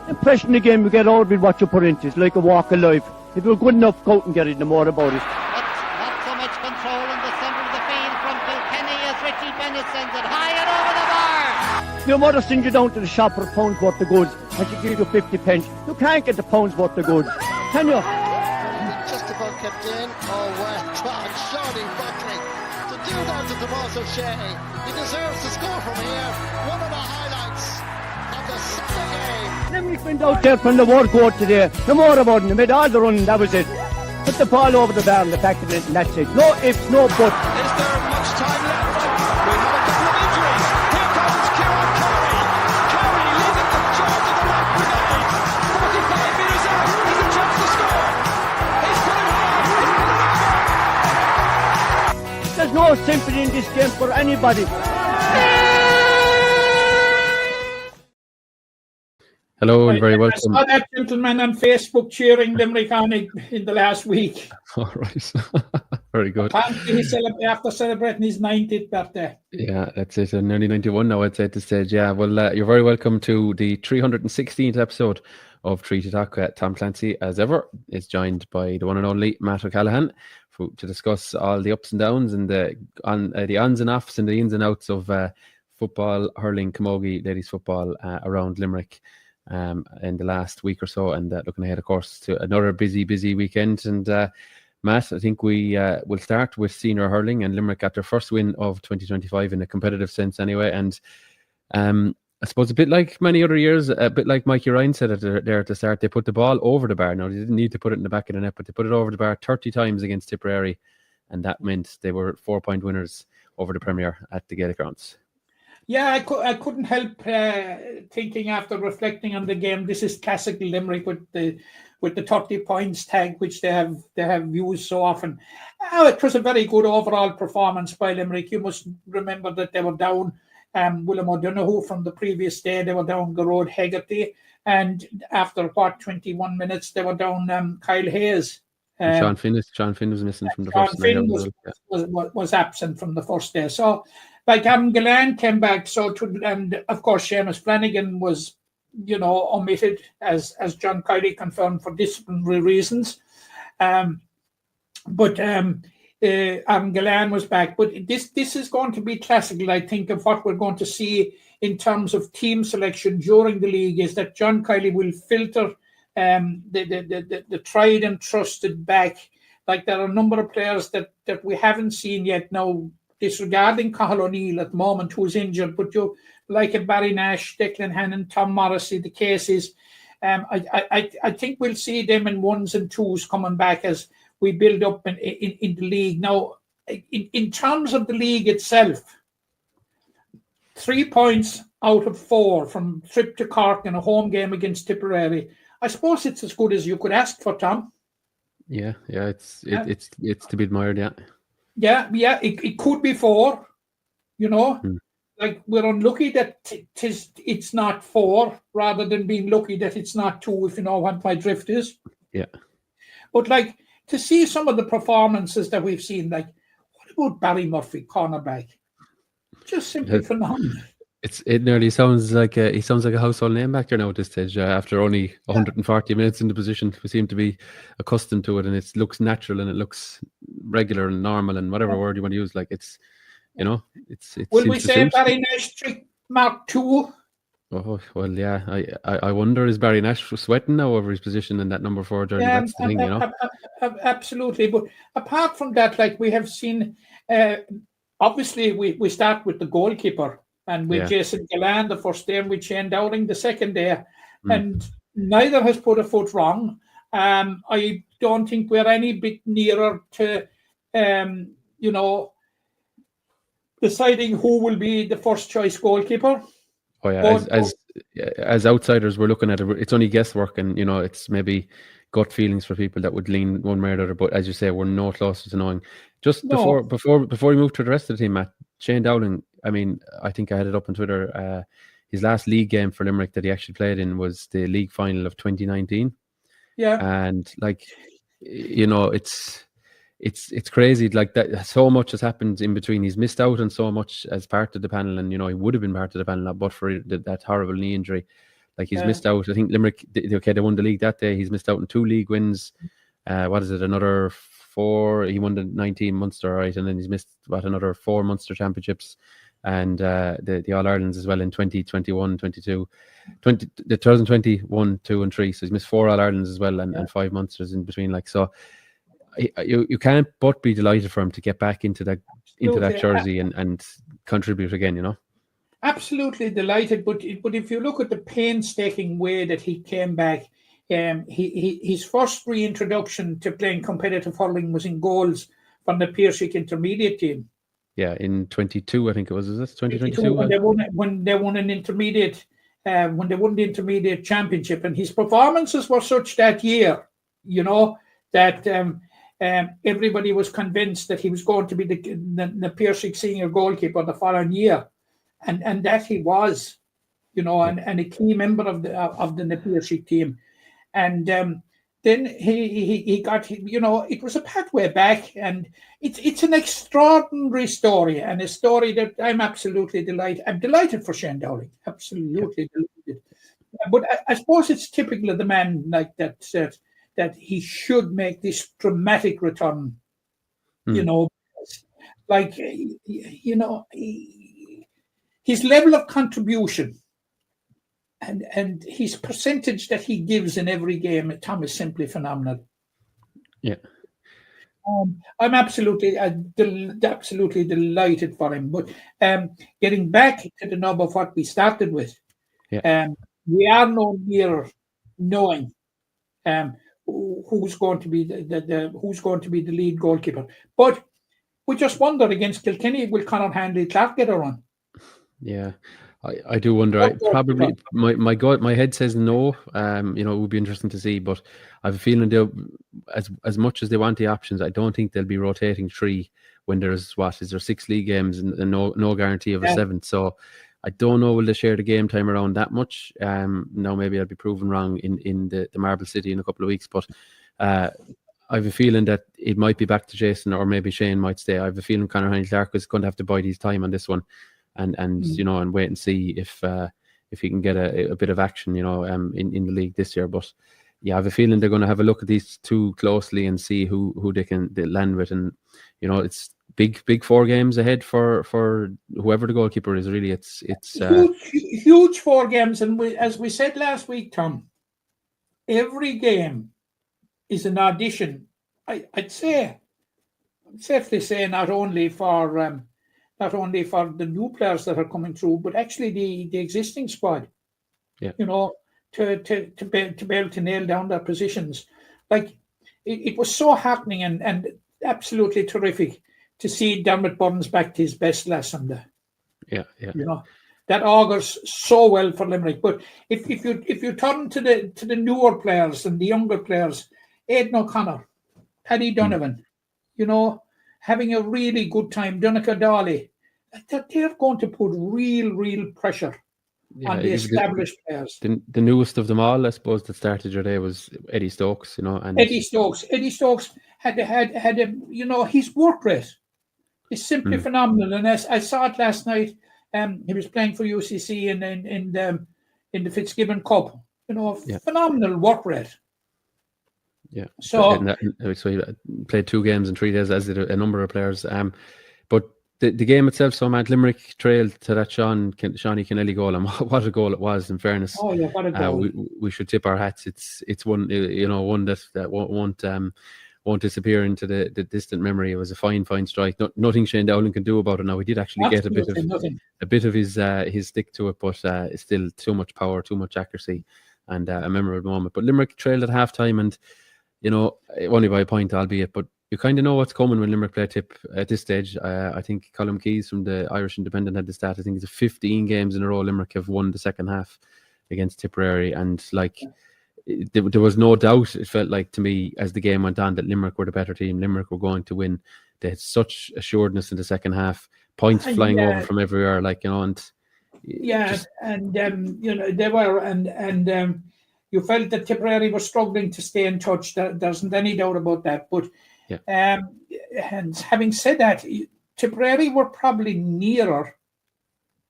Impression the game you get out of it, what you put into it. It's like a walk of life. If you're good enough, go out and get it, no more about it. Not so much control in the centre of the field from Kilkenny as Richie Bennett sends it high and over the bar. Your mother sends you down to the shop for a pound's worth of goods and she gives you 50 pence. You can't get the pound's worth of goods, can you? Just about kept in. Oh, well done, Shawnee Buckley. To do that to Tommaso Sheahy. He deserves to score from here. One of the highlights of the Sunday game. Limerick went out there from the word go today. No more about it. They made all the running, that was it. Put the ball over the bar and the back of it, and that's it. No ifs, no buts. Is there much time left? We have a couple of injuries. Here comes Kieran Curry. Curry leading the charge of the right brigade. 45 metres out. He's a chance to score. He's put it hard. There's no sympathy in this game for anybody. Hello and very welcome. I saw that gentleman on Facebook cheering Limerick on in the last week. All right. Very good. Apparently after celebrating his 90th birthday. Yeah, that's it. I'm nearly 91 now, I'd say at this stage. Yeah, well, you're very welcome to the 316th episode of Tree to Talk. Tom Clancy, as ever, is joined by the one and only Matt O'Callaghan to discuss all the ups and downs and the ons and offs and the ins and outs of football, hurling, camogie, ladies football around Limerick in the last week or so, and looking ahead, of course, to another busy weekend. And Matt, I think we will start with senior hurling, and Limerick got their first win of 2025 in a competitive sense anyway. And I suppose a bit like many other years, a bit like Mikey Ryan said there at the start, they put the ball over the bar. Now, they didn't need to put it in the back of the net, but they put it over the bar 30 times against Tipperary, and that meant they were 4-point winners over the Premier at the Gaelic Grounds. Yeah, I couldn't help thinking after reflecting on the game. This is classical Limerick with the 30 points tag, which they have used so often. It was a very good overall performance by Limerick. You must remember that they were down William O'Donoghue from the previous day. They were down Garrod Hegarty, and after 21 minutes they were down Kyle Hayes. Sean Finn was missing from the first night. Sean Finn was absent from the first day. So, Gillan came back. And of course, Seamus Flanagan was, omitted as John Kiley confirmed for disciplinary reasons. Aaron Gillan was back. But this is going to be classical, I think, of what we're going to see in terms of team selection during the league, is that John Kiley will filter the tried and trusted back. Like, there are a number of players that we haven't seen yet now, disregarding Cathal O'Neill at the moment, who's injured, but you like a Barry Nash, Declan Hannon, Tom Morrissey, the cases. I think we'll see them in ones and twos coming back as we build up in the league. Now, in terms of the league itself, 3 points out of 4 from trip to Cork in a home game against Tipperary. I suppose it's as good as you could ask for, Tom. Yeah, it's to be admired. Yeah, it could be 4, Like, we're unlucky that it's not 4, rather than being lucky that it's not 2, if you know what my drift is. Yeah. But, to see some of the performances that we've seen, what about Barry Murphy, cornerback? Just simply phenomenal. It nearly sounds like he sounds like a household name back there now at this stage. After only 140 minutes in the position, we seem to be accustomed to it, and it looks natural and it looks regular and normal and whatever word you want to use. Like, it's, it's. Will we say Barry Nash trick Mark II? Oh well, yeah. I wonder, is Barry Nash sweating now over his position in that number 4 jersey? That's the thing, Absolutely. But apart from that, we have seen. Obviously, we start with the goalkeeper. And with Jason Gillan the first day, and with Shane Dowling the second day. And neither has put a foot wrong. I don't think we're any bit nearer to, deciding who will be the first choice goalkeeper. Oh yeah, as outsiders, we're looking at it. It's only guesswork, and it's maybe gut feelings for people that would lean one way or the other. But as you say, we're no closer to knowing. Just before we move to the rest of the team, Matt, Shane Dowling. I mean, I think I had it up on Twitter. His last league game for Limerick that he actually played in was the league final of 2019. Yeah, and it's crazy. Like, that, so much has happened in between. He's missed out on so much as part of the panel, and he would have been part of the panel, but for that horrible knee injury Like he's missed out. I think Limerick, they won the league that day. He's missed out on 2 league wins. What is it? Another 4. He won the 19 Munster, right? And then he's missed another 4 Munster championships, and the All Irelands as well in 2021, 22, the 2021, 2 and 3. So he's missed 4 All Irelands as well, and 5 Munsters in between. Like, so, you can't but be delighted for him to get back into that jersey and contribute again. You know. Absolutely delighted, but if you look at the painstaking way that he came back, his first reintroduction to playing competitive hurling was in goals from the Piercic intermediate team. Yeah, in 22, I think it was. Is this 2022? When they won an intermediate, when they won the intermediate championship, and his performances were such that year, you know, that everybody was convinced that he was going to be the Piercic senior goalkeeper the following year. And that he was, you know, and a key member of the Piercic team. And then he got, you know, it was a pathway back, and it's an extraordinary story, and a story that I'm absolutely delighted. I'm delighted for Shane Dowling, absolutely delighted. But I suppose it's typical of the man like that, that he should make this dramatic return, you know, like, you know, his level of contribution and his percentage that he gives in every game, Tom, is simply phenomenal. Yeah. I'm absolutely delighted for him. But getting back to the nub of what we started with, we are no nearer knowing who's going to be the lead goalkeeper. But we just wonder, against Kilkenny, will Conor Hanley Clark get a run? Yeah, I do wonder. I probably my head says no. You know, it would be interesting to see, but I have a feeling they'll, as much as they want the options, I don't think they'll be rotating 3 when there's 6 league games and no guarantee of a 7th. So I don't know, will they share the game time around that much? Now maybe I'll be proven wrong in the Marble City in a couple of weeks, but I have a feeling that it might be back to Jason, or maybe Shane might stay. I have a feeling Conor Hanley Clark is going to have to bide his time on this one. And you know, and wait and see if he can get a bit of action, you know, in the league this year. But yeah, I have a feeling they're going to have a look at these 2 closely and see who they land with. And you know, it's big 4 games ahead for whoever the goalkeeper is. Really, it's huge 4 games. And as we said last week, Tom, every game is an audition. I'd safely say not only for the new players that are coming through, but actually the existing squad. Yeah. You know, to be able to nail down their positions. Like it was so heartening and absolutely terrific to see Dermot Burns back to his best last Sunday. Yeah. You know, that augurs so well for Limerick. But if you turn to the newer players and the younger players, Aidan O'Connor, Paddy Donovan, you know, having a really good time, Donica Dawley, they're going to put real pressure on the established players. The newest of them all, I suppose, that started your day was Eddie Stokes, you know. And Eddie Stokes had a, you know, his work rate is simply phenomenal. And as I saw it last night, he was playing for UCC in the Fitzgibbon Cup, you know, phenomenal work rate. Yeah. So he played 2 games in 3 days, as did a number of players. But the game itself, so mad, Limerick trailed to that Shawnee Kennelly goal, and what a goal it was! In fairness, what a goal! We should tip our hats. It's one, you know, one that won't disappear into the distant memory. It was a fine strike. Nothing Shane Dowling can do about it now. He did actually get a bit of his stick to it, but it's still too much power, too much accuracy, and a memorable moment. But Limerick trailed at halftime, and you know, only by a point, albeit, but you kind of know what's coming when Limerick play Tip at this stage. I think Colm Keys from the Irish Independent had the stat. I think it's 15 games in a row Limerick have won the second half against Tipperary, and like there was no doubt, it felt like to me as the game went on, that Limerick were the better team. Limerick were going to win. They had such assuredness in the second half, points flying over from everywhere, like, you know, and you know, they were, and you felt that Tipperary was struggling to stay in touch. There isn't any doubt about that. But and having said that, Tipperary were probably nearer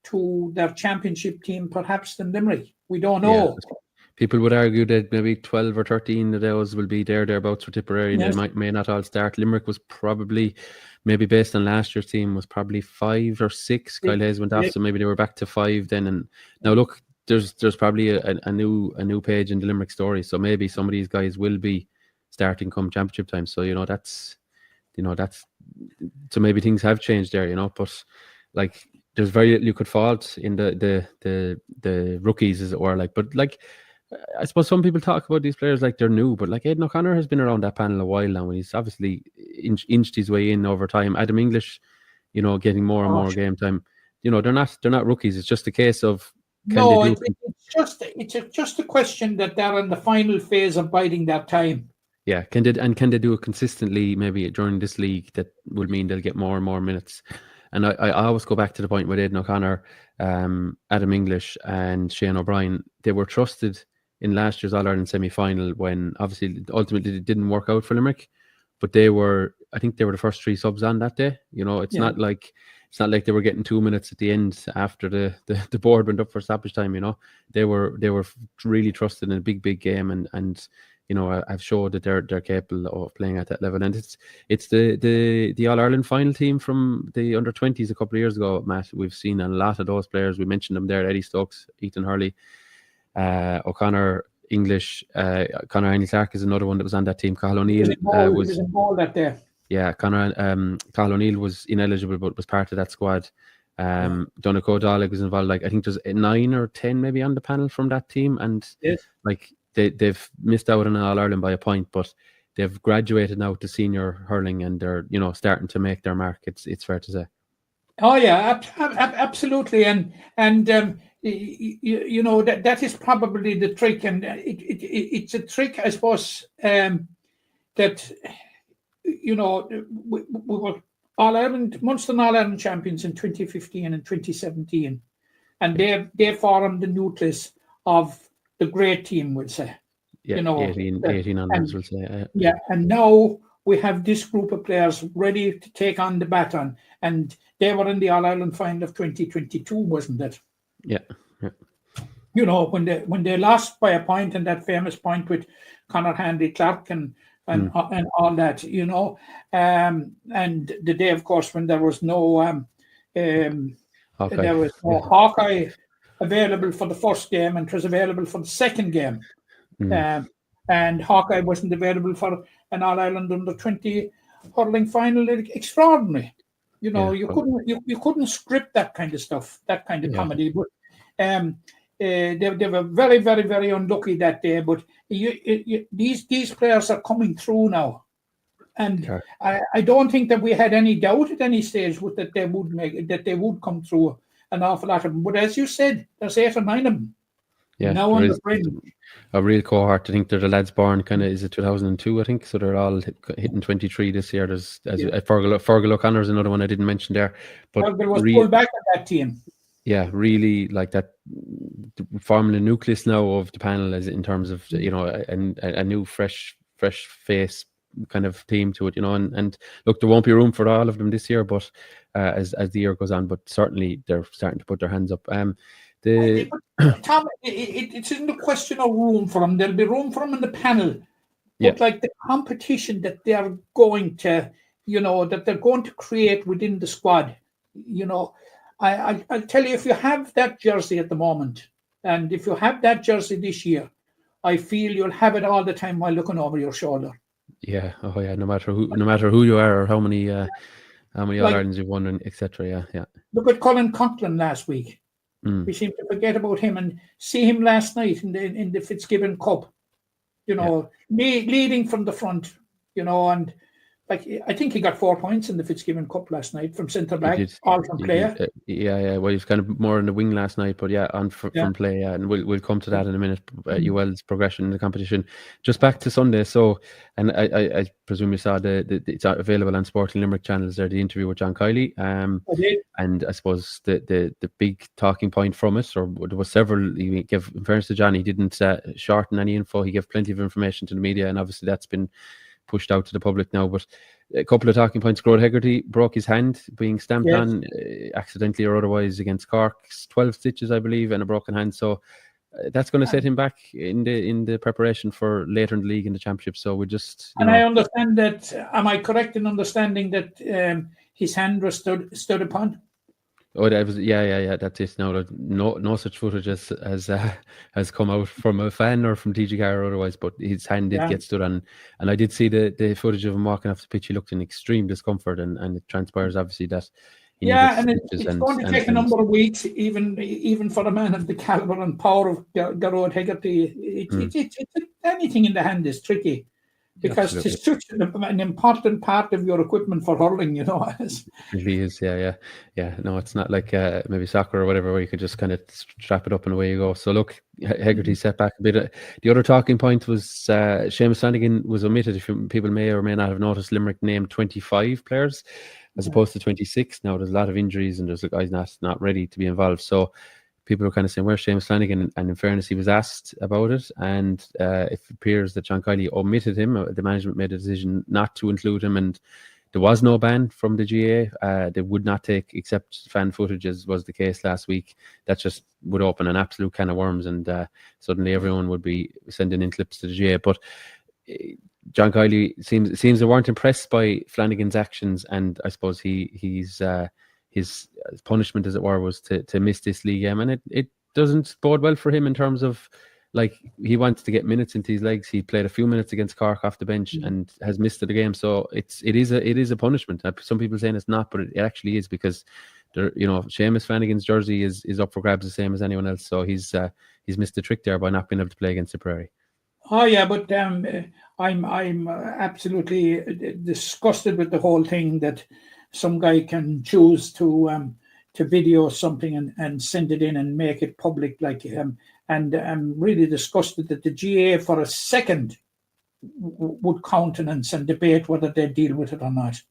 to their championship team perhaps than Limerick. We don't Yeah. know. People would argue that maybe 12 or 13 of those will be thereabouts for Tipperary. Yes. They may not all start. Limerick was probably, maybe based on last year's team, was probably 5 or 6. Kyle Hayes went off, so maybe they were back to 5 then. And now look, there's probably a new page in the Limerick story. So maybe some of these guys will be starting come championship time. So that's so maybe things have changed there. But like there's very little you could fault in the rookies, as it were. But I suppose some people talk about these players like they're new, but like Aidan O'Connor has been around that panel a while now, and he's obviously inched his way in over time. Adam English, getting more and more game time. They're not rookies. It's just a case of it's just a question that they're in the final phase of biding their time. Yeah, can they do it consistently? Maybe during this league, that will mean they'll get more and more minutes. And I always go back to the point with Aidan O'Connor, Adam English, and Shane O'Brien. They were trusted in last year's All-Ireland semi-final when obviously ultimately it didn't work out for Limerick, but I think they were the first 3 subs on that day. It's not like they were getting 2 minutes at the end after the board went up for stoppage time. They were really trusted in a big game, and I've showed that they're capable of playing at that level. And it's the All-Ireland final team from the under-20s a couple of years ago, Matt. We've seen a lot of those players. We mentioned them there: Eddie Stokes, Ethan Hurley, O'Connor, English, Conor Annie Clark is another one that was on that team. Cathal O'Neill was involved that day. Yeah, Cathal O'Neill was ineligible but was part of that squad. Donegal Dálig was involved. I think there's 9 or 10 maybe on the panel from that team, and they've missed out on All-Ireland by a point, but they've graduated now to senior hurling, and they're starting to make their mark. It's fair to say. Oh yeah, absolutely, and that is probably the trick, and it's a trick, I suppose, that we were All-Ireland, Munster All-Ireland champions in 2015 and 2017, and they formed the nucleus of the great team, we'll say. Yeah, 18 onwards, we'll say. Yeah, and now we have this group of players ready to take on the baton, and they were in the All-Ireland final of 2022, wasn't it? Yeah. When they lost by a point, and that famous point with Conor Hanley Clark and all that, and the day, of course, when there was no Hawkeye available for the first game, and it was available for the second game, and Hawkeye wasn't available for an All-Ireland under-20 hurling final. Extraordinary, you couldn't script that kind of stuff, that kind of comedy, but they were very, very, very unlucky that day. But these players are coming through now, and I don't think that we had any doubt at any stage that they would come through an awful lot of them. But as you said, there's 8 or 9 of them. Yeah, now on the fringe. A real cohort. I think they're the lads born is it 2002, I think, so they're all hitting 23 this year. There's Fergal O'Connor is another one I didn't mention there, but Fergal was pulled back on that team. Yeah, really, like that, forming a nucleus now of the panel, as in terms of a new fresh face kind of team to it, and look, there won't be room for all of them this year, but as the year goes on, but certainly they're starting to put their hands up. Tom, it isn't a question of room for them. There'll be room for them in the panel, but like the competition that they're going to, that they're going to create within the squad, I'll tell you, if you have that jersey at the moment, and if you have that jersey this year, I feel you'll have it all the time while looking over your shoulder. Yeah, no matter who you are or how many All-Irelands you've won, etc. Yeah. Look at Colin Conklin last week. We seem to forget about him, and see him last night in the Fitzgibbon Cup. Leading from the front. And I think he got 4 points in the Fitzgibbon Cup last night from centre back, all from player. Well, he was kind of more in the wing last night, but from play. And we'll come to that in a minute. UL's progression in the competition. Just back to Sunday. So, and I presume you saw it's available on Sporting Limerick channels there, the interview with John Kiley. I did. And I suppose the big talking point from it, or there was several. He gave, in fairness to John, he didn't shorten any info. He gave plenty of information to the media, and obviously that's been pushed out to the public now. But a couple of talking points. Grode Hegarty broke his hand being stamped on accidentally or otherwise against Cork's 12 stitches, I believe, and a broken hand. So that's going to set him back in the preparation for later in the league and the championship. So we just I understand that. Am I correct in understanding that his hand was stood upon? Oh, that was that's it. No such footage has come out from a fan or from TG4 or otherwise, but his hand did get stood on, and I did see the footage of him walking off the pitch. He looked in extreme discomfort, and it transpires obviously that. And it's going to take a number of weeks, even for a man of the caliber and power of Garrod Hegarty. Anything in the hand is tricky. Because it's such an important part of your equipment for hurling, It really is, yeah. No, it's not like maybe soccer or whatever, where you can just kind of strap it up and away you go. So look, Hegarty set back a bit. The other talking point was Seamus Flanagan was omitted. If people may or may not have noticed, Limerick named 25 players as opposed to 26. Now there's a lot of injuries and there's guys not ready to be involved. So people were kind of saying, where's Seamus Flanagan? And in fairness, he was asked about it. And it appears that John Kiley omitted him. The management made a decision not to include him. And there was no ban from the GAA. They would not take, except fan footage, as was the case last week. That just would open an absolute can of worms. And suddenly everyone would be sending in clips to the GAA. But John Kiley seems they weren't impressed by Flanagan's actions. And I suppose his punishment, as it were, was to miss this league game, and it doesn't bode well for him in terms of, like, he wants to get minutes into his legs. He played a few minutes against Cork off the bench and has missed the game, so it is a punishment. Some people saying it's not, but it actually is, because Seamus Flanagan's jersey is up for grabs the same as anyone else, so he's missed the trick there by not being able to play against Tipperary. Oh yeah, but I'm absolutely disgusted with the whole thing that some guy can choose to video something and send it in and make it public, and I'm really disgusted that the GAA for a second would countenance and debate whether they deal with it or not.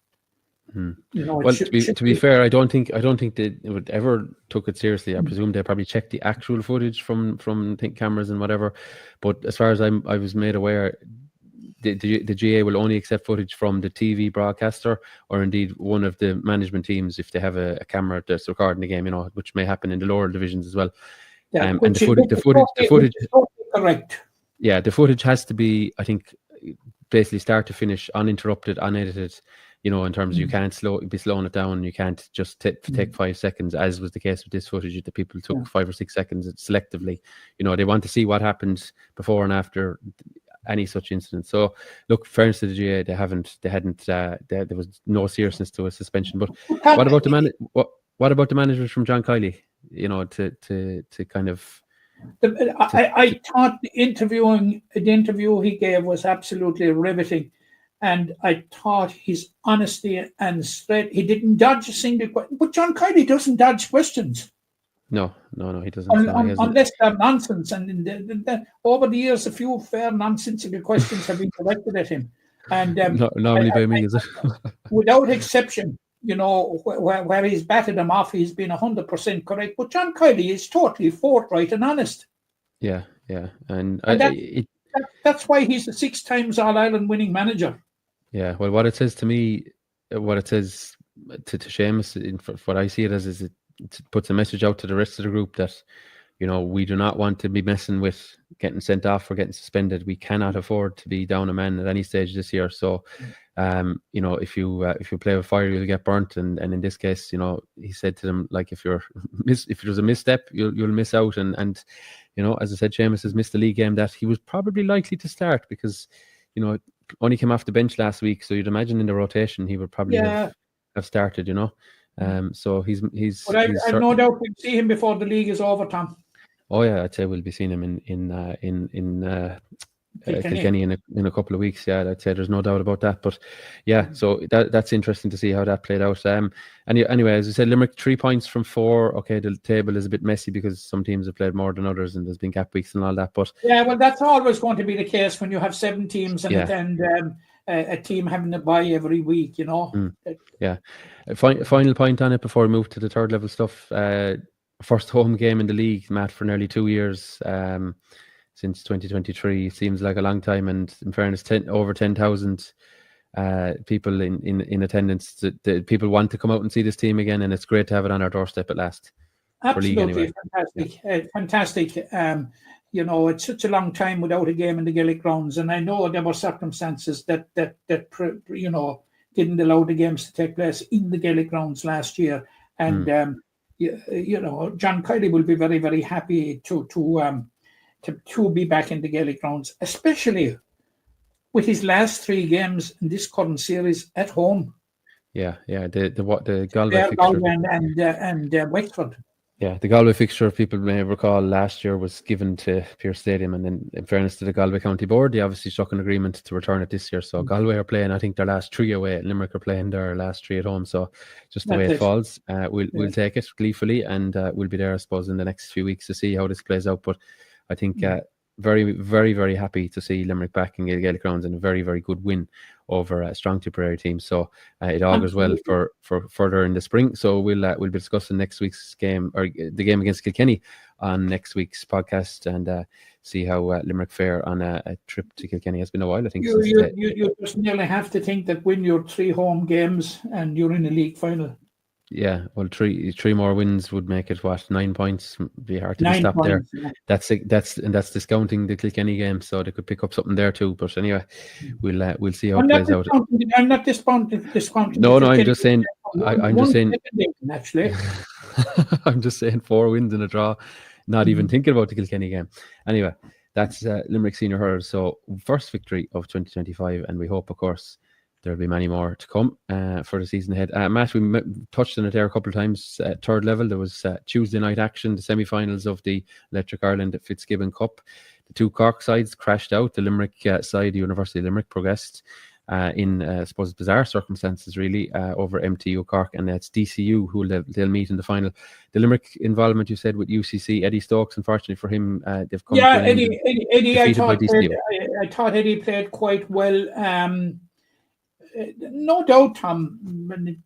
To be fair, I don't think they would ever took it seriously. I presume they probably checked the actual footage from cameras and whatever. But as far as I was made aware, the GA will only accept footage from the TV broadcaster or indeed one of the management teams if they have a camera that's recording the game, which may happen in the lower divisions as well. And the footage, correct. Yeah, the footage has to be, I think, basically start to finish, uninterrupted, unedited. In terms of you can't be slowing it down. You can't just take 5 seconds, as was the case with this footage. The people took 5 or 6 seconds selectively. They want to see what happened before and after any such incident. So look, fairness to the GA, there was no seriousness to a suspension. But what about the management from John Kiley? To kind of. I thought the interview he gave was absolutely riveting, and I thought his honesty and straight. He didn't dodge a single question, but John Kiley doesn't dodge questions. No, he doesn't. Unless they're nonsense. And over the years, a few fair nonsensical questions have been directed at him. And normally by me, is it? Without exception, where he's batted him off, he's been 100% correct. But John Kiley is totally forthright and honest. Yeah. And that's why he's the 6 times All-Ireland winning manager. Yeah, well, what it says to me, what it says to Seamus, what I see it as, is it puts a message out to the rest of the group that, we do not want to be messing with getting sent off or getting suspended. We cannot afford to be down a man at any stage this year. So, if you play with fire, you'll get burnt. And in this case, he said to them, like, if there's a misstep, you'll miss out. And as I said, Seamus has missed the league game that he was probably likely to start because, only came off the bench last week. So you'd imagine in the rotation he would probably have started. So he's. But I've no doubt we'll see him before the league is over, Tom. Oh yeah, I'd say we'll be seeing him in Kilkenny in a couple of weeks. Yeah, I'd say there's no doubt about that. But yeah, so that's interesting to see how that played out. Anyway, as I said, Limerick 3 points from 4. Okay, the table is a bit messy because some teams have played more than others, and there's been gap weeks and all that. But yeah, well, that's always going to be the case when you have 7 teams and a team having a bye every week. Yeah. Final point on it before we move to the third level stuff. First home game in the league, Matt, for nearly 2 years. since 2023. Seems like a long time, and in fairness, over 10,000 people in attendance. The people want to come out and see this team again, and it's great to have it on our doorstep at last. Absolutely fantastic, fantastic. It's such a long time without a game in the Gaelic grounds, and I know there were circumstances that didn't allow the games to take place in the Gaelic grounds last year, and John Kiley will be very, very happy to be back in the Gaelic grounds, especially with his last 3 games in this current series at home. Yeah. The Galway fixture and Wexford. Yeah, the Galway fixture, if people may recall, last year was given to Pearse Stadium, and then in fairness to the Galway County Board, they obviously struck an agreement to return it this year. So Galway are playing, I think, their last 3 away, and Limerick are playing their last 3 at home. So just the way it falls, we'll take it gleefully, and we'll be there, I suppose, in the next few weeks to see how this plays out. But I think very, very, very happy to see Limerick back in Gaelic grounds, and a very, very good win over a strong Tipperary team. So it augurs well for further in the spring. So we'll be discussing next week's game, or the game against Kilkenny, on next week's podcast, and see how Limerick fare on a trip to Kilkenny. Has been a while, I think. You just nearly have to think that win your 3 home games and you're in a league final. Yeah, well, three more wins would make it 9 points. Be hard to stop there. Yeah. That's discounting the Kilkenny game, so they could pick up something there too. But anyway, we'll see how it plays out. I'm not discounting. No, I'm just saying. I'm just saying. Actually, I'm just saying 4 wins and a draw. Not even thinking about the Kilkenny game. Anyway, that's Limerick Senior Hurlers. So first victory of 2025, and we hope, of course, there'll be many more to come for the season ahead. Matt, we touched on it there a couple of times. Third level, there was Tuesday night action, the semi-finals of the Electric Ireland Fitzgibbon Cup. The 2 Cork sides crashed out. The Limerick side, the University of Limerick, progressed in, I suppose, bizarre circumstances, really, over MTU Cork, and that's DCU who they'll meet in the final. The Limerick involvement, you said, with UCC, Eddie Stokes, unfortunately for him, they've come to an end, Eddie, I thought Eddie played quite well. No doubt, Tom.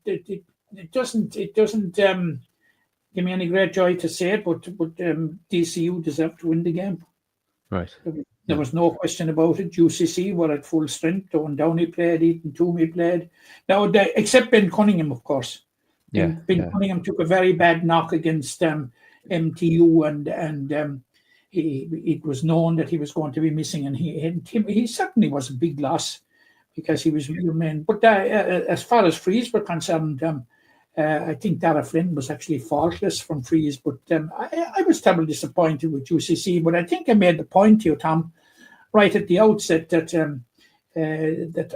It doesn't give me any great joy to say it, but DCU deserved to win the game. Right. There was no question about it. UCC were at full strength. Owen Downey played, Ethan Toomey played. Now, except Ben Cunningham, of course. Ben Cunningham took a very bad knock against MTU, and it was known that he was going to be missing, and he certainly was a big loss, because he was your man. But as far as frees were concerned, I think Dara Flynn was actually faultless from frees. But I was terribly disappointed with UCC. But I think I made the point to you, Tom, right at the outset, that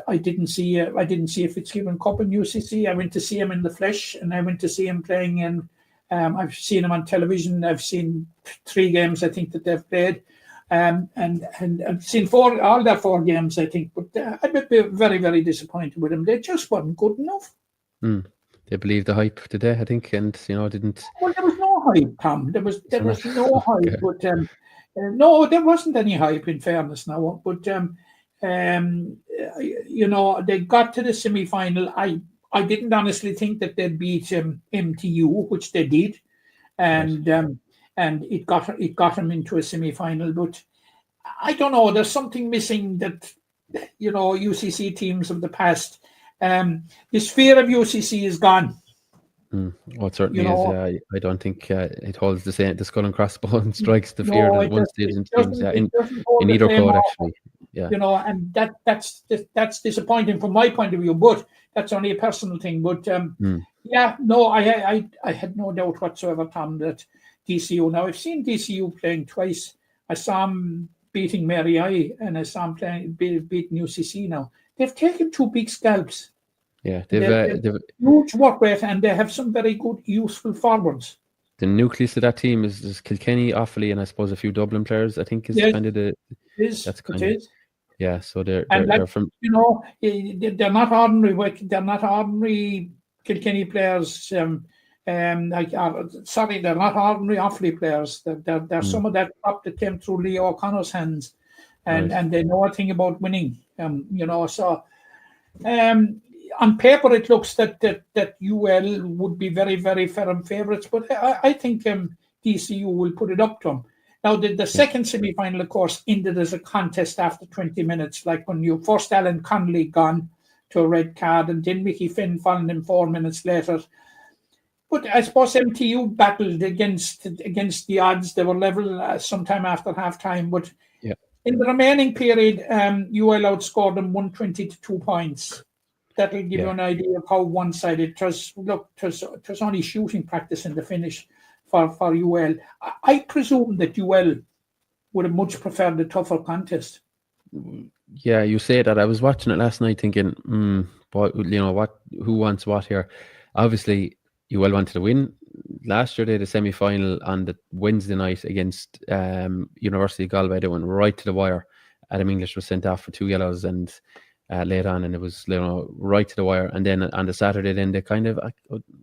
I didn't see a Fitzgibbon Cup in UCC. I went to see him in the flesh, and I went to see him playing in. I've seen him on television. I've seen 3 games, I think, that they've played. And I've seen all their 4 games, I think, but I'd be very, very disappointed with them. They just weren't good enough. They believed the hype today, I think, and didn't. Well, there was no hype, Tom. There was no hype, okay. But no, there wasn't any hype, in fairness now. But they got to the semi-final. I didn't honestly think that they'd beat MTU, which they did, and. Right. And it got him into a semi-final, but I don't know. There's something missing that UCC teams of the past. This fear of UCC is gone. Well, it certainly is. I don't think it holds the same. The skull and crossbones strikes the fear that once did in teams. In either code, actually. Yeah. And that's disappointing from my point of view. But that's only a personal thing. But I had no doubt whatsoever, Tom, that DCU. Now, I've seen DCU playing twice. I saw him beating Mary I, and I saw him beating UCC now. They've taken 2 big scalps. Yeah, they've huge work rate, and they have some very good, useful forwards. The nucleus of that team is Kilkenny, Offaly, and I suppose a few Dublin players. I think is kind of the. Yeah, so they're from. They're not ordinary. They're not ordinary Kilkenny players. They're not ordinary Offaly players. They're some of that crop that came through Leo O'Connor's hands, and they know a thing about winning. So on paper it looks that UL would be very, very firm favourites, but I think DCU will put it up to them. Now, the second semi-final, of course, ended as a contest after 20 minutes, like when you first Alan Connolly gone to a red card, and then Mickey Finn following him 4 minutes later. But I suppose MTU battled against the odds. They were level sometime after half-time, but in the remaining period, UL outscored them 120 to 2 points. That'll give you an idea of how one-sided it was. Look, it was only shooting practice in the finish for UL. I presume that UL would have much preferred the tougher contest. Yeah, you say that. I was watching it last night thinking, who wants what here? Obviously, UL wanted to win. Last year they had a semi-final on the Wednesday night against University of Galway. They went right to the wire. Adam English was sent off for 2 yellows and late on, and it was right to the wire. And then on the Saturday, then they kind of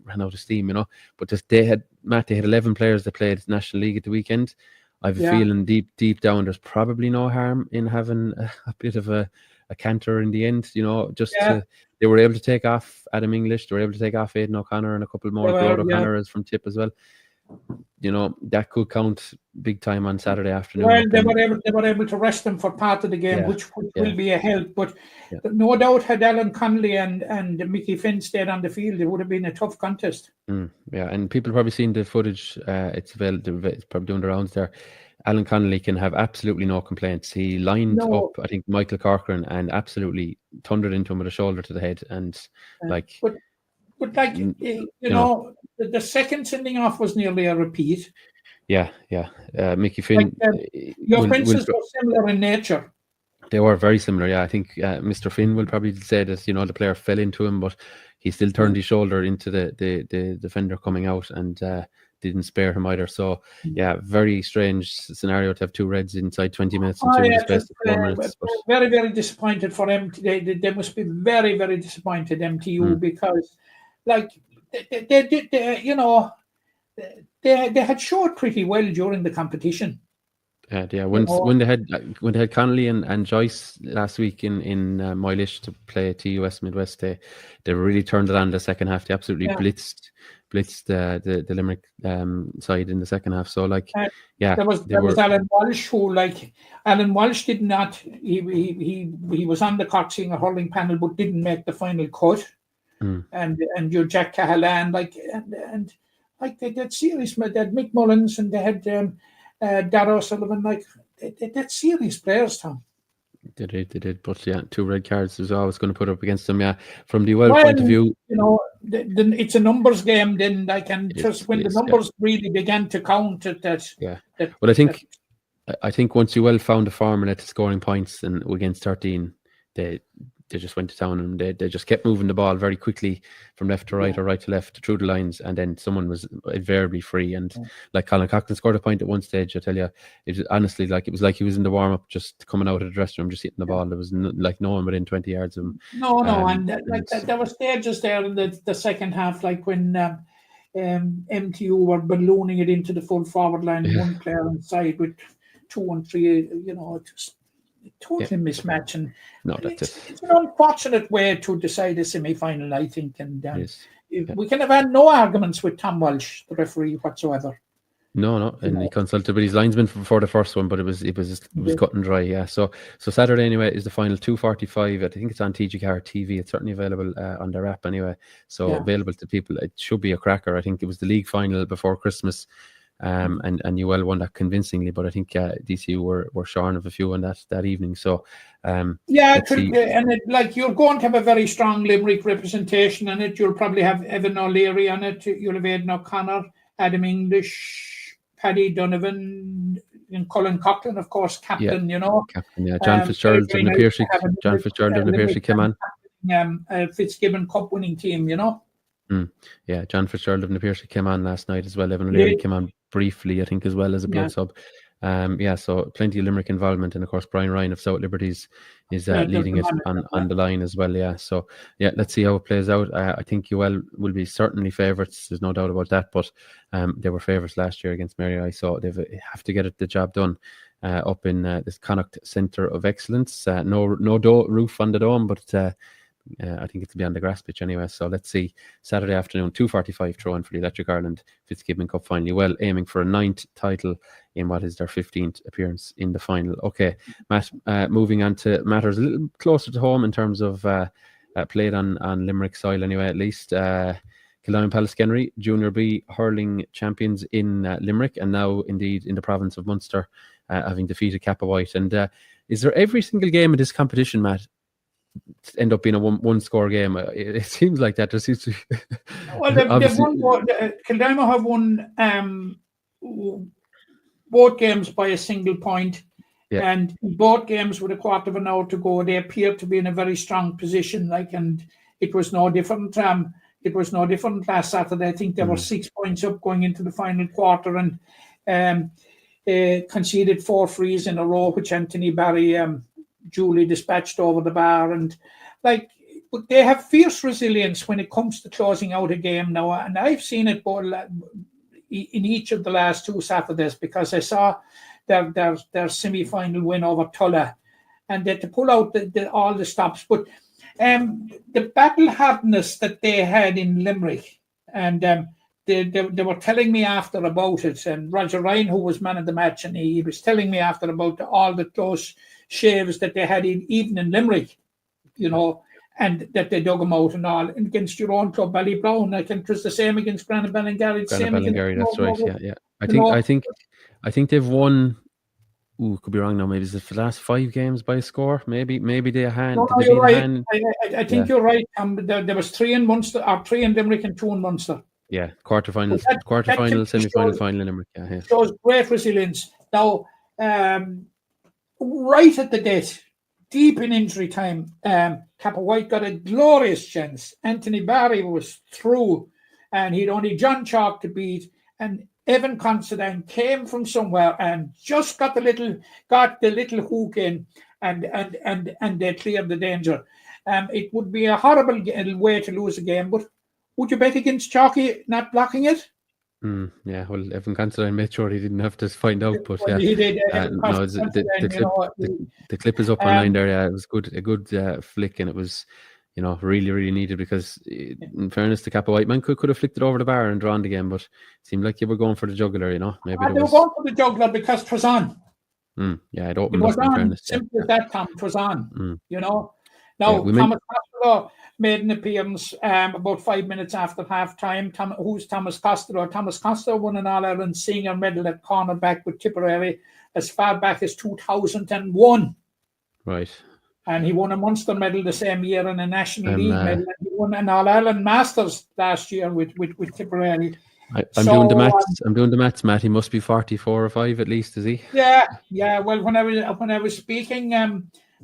ran out of steam, But they had 11 players that played National League at the weekend. I have a feeling deep down there's probably no harm in having a bit of a canter in the end, they were able to take off Adam English, they were able to take off Aidan O'Connor and a couple more. Claude O'Connor is from Tip as well. That could count big time on Saturday afternoon. Well, they were able to rest them for part of the game, which will be a help. But no doubt, had Alan Connolly and Mickey Finn stayed on the field, it would have been a tough contest. And people probably seen the footage. It's available. It's probably doing the rounds there. Alan Connolly can have absolutely no complaints. He lined up, I think, Michael Corcoran and absolutely thundered into him with a shoulder to the head. And the second sending off was nearly a repeat. Mickey Finn. Your offences were similar in nature. They were very similar, I think Mr. Finn will probably say that, the player fell into him, but he still turned his shoulder into the defender coming out and didn't spare him either. So, very strange scenario to have 2 reds inside 20 minutes and 2 in the space of 4 minutes. Very, very disappointed for them. They must be very, very disappointed, MTU, because, they had showed pretty well during the competition. When they had Connolly and Joyce last week in Moylish to play TUS Midwest, they really turned it on the second half. They absolutely blitzed the Limerick side in the second half. So there was Alan Walsh, who Alan Walsh did not. He was on the Cork Senior hurling panel, but didn't make the final cut. And your Jack Cahalan, they had serious. They had Mick Mullins and they had Darragh O'Sullivan. They had serious players, Tom. They did, but 2 red cards is always going to put up against them. From the point of view, it's a numbers game. Then when the numbers really began to count Well, I think once UL found a formula to scoring points and against 13, they just went to town and they just kept moving the ball very quickly from left to right or right to left through the lines, and then someone was invariably free. And Colin Coughlin scored a point at one stage. I tell you, it was honestly it was like he was in the warm up, just coming out of the dressing room, just hitting the ball. There was no one within 20 yards of him. There were stages there in the second half, when MTU were ballooning it into the full forward line, one player inside with 2 and 3. Totally mismatch, and it's an unfortunate way to decide a semi-final, I think. And we can have had no arguments with Tom Walsh, the referee, whatsoever. No, and he consulted with his linesman for the first one, but it was cut and dry. So Saturday anyway is the final, 2:45. I think it's on TGCR TV. It's certainly available on their app anyway. So available to people. It should be a cracker. I think it was the league final before Christmas. And UL won that convincingly, but I think DCU were shorn of a few on that evening. So and you're going to have a very strong Limerick representation on it. You'll probably have Evan O'Leary on it. You'll have Aidan O'Connor, Adam English, Paddy Donovan, and Colin Coughlin, of course, captain. Captain, John Fitzgerald of the Piercy came on. Fitzgibbon Cup winning team. John Fitzgerald of the Piercy came on last night as well. Evan O'Leary came on briefly, I think, as well as a blood sub. So plenty of Limerick involvement, and of course Brian Ryan of South Liberties is leading it on the line as well. So let's see how it plays out. I think UL will be certainly favourites, there's no doubt about that, but they were favourites last year against Mary I, so they have to get the job done up in this Connacht Centre of Excellence. No roof on the dome, but I think it'll be on the grass pitch anyway. So let's see. Saturday afternoon, 2:45 throw-in for the Electric Ireland Fitzgibbon Cup final. Well, aiming for a 9th title in what is their 15th appearance in the final. Okay, Matt, moving on to matters a little closer to home in terms of played on Limerick soil anyway, at least. Kildime Pallaskenry, Junior B hurling champions in Limerick, and now indeed in the province of Munster, having defeated Kappa White. And is there every single game of this competition, Matt, end up being a one-score game? It seems like that. There seems to be Well, they've won. Kildime have won both games by a single point. Yeah. And in both games with a quarter of an hour to go, they appeared to be in a very strong position. And it was no different. It was no different last Saturday. I think they were 6 points up going into the final quarter, and conceded 4 frees in a row, which Anthony Barry duly dispatched over the bar. And but they have fierce resilience when it comes to closing out a game now. And I've seen it both in each of the last 2 Saturdays, because I saw their semi-final win over Tulla, and they had to pull out all the stops. But the battle hardness that they had in Limerick, and they were telling me after about it, and Roger Ryan, who was man of the match, and he was telling me after about all the close shaves that they had even in Limerick, and that they dug them out and all. And against your own club, Ballybrown, I think it was the same against Granite Ballingarry. That's right. Yeah. I think they've won. Could be wrong now. Maybe it's the last 5 games by a score. Maybe they had. No, you're right. I think you're right. There was 3 in Munster, or 3 in Limerick and 2 in Munster. Yeah, quarterfinal, semi-final, final in Limerick. Yeah. Shows great resilience. Now, right at the death, deep in injury time, Kappa White got a glorious chance. Anthony Barry was through, and he'd only John Chalk to beat, and Evan Considine came from somewhere and just got the little hook in, and they cleared the danger. It would be a horrible way to lose a game, but would you bet against Chalky not blocking it? Yeah, well, Evan Considine made sure he didn't have to find out, but well, he did. The clip is up online there. Yeah, it was a good flick, and it was, really, really needed, because in fairness to Kappa White, man could have flicked it over the bar and drawn the game, but it seemed like you were going for the juggler, Maybe they were going for the juggler because it was on. Yeah, it opened up. It was on. Fairness, simple as that, Tom. It was on. Now, Thomas Costello made an appearance about 5 minutes after half-time. Who's Thomas Costello? Thomas Costello won an All-Ireland senior medal at cornerback with Tipperary as far back as 2001. Right. And he won a Munster medal the same year and a National League medal. And he won an All-Ireland Masters last year with Tipperary. I'm doing the maths, Matt. He must be 44 or 5 at least, is he? Yeah. Well, when I was speaking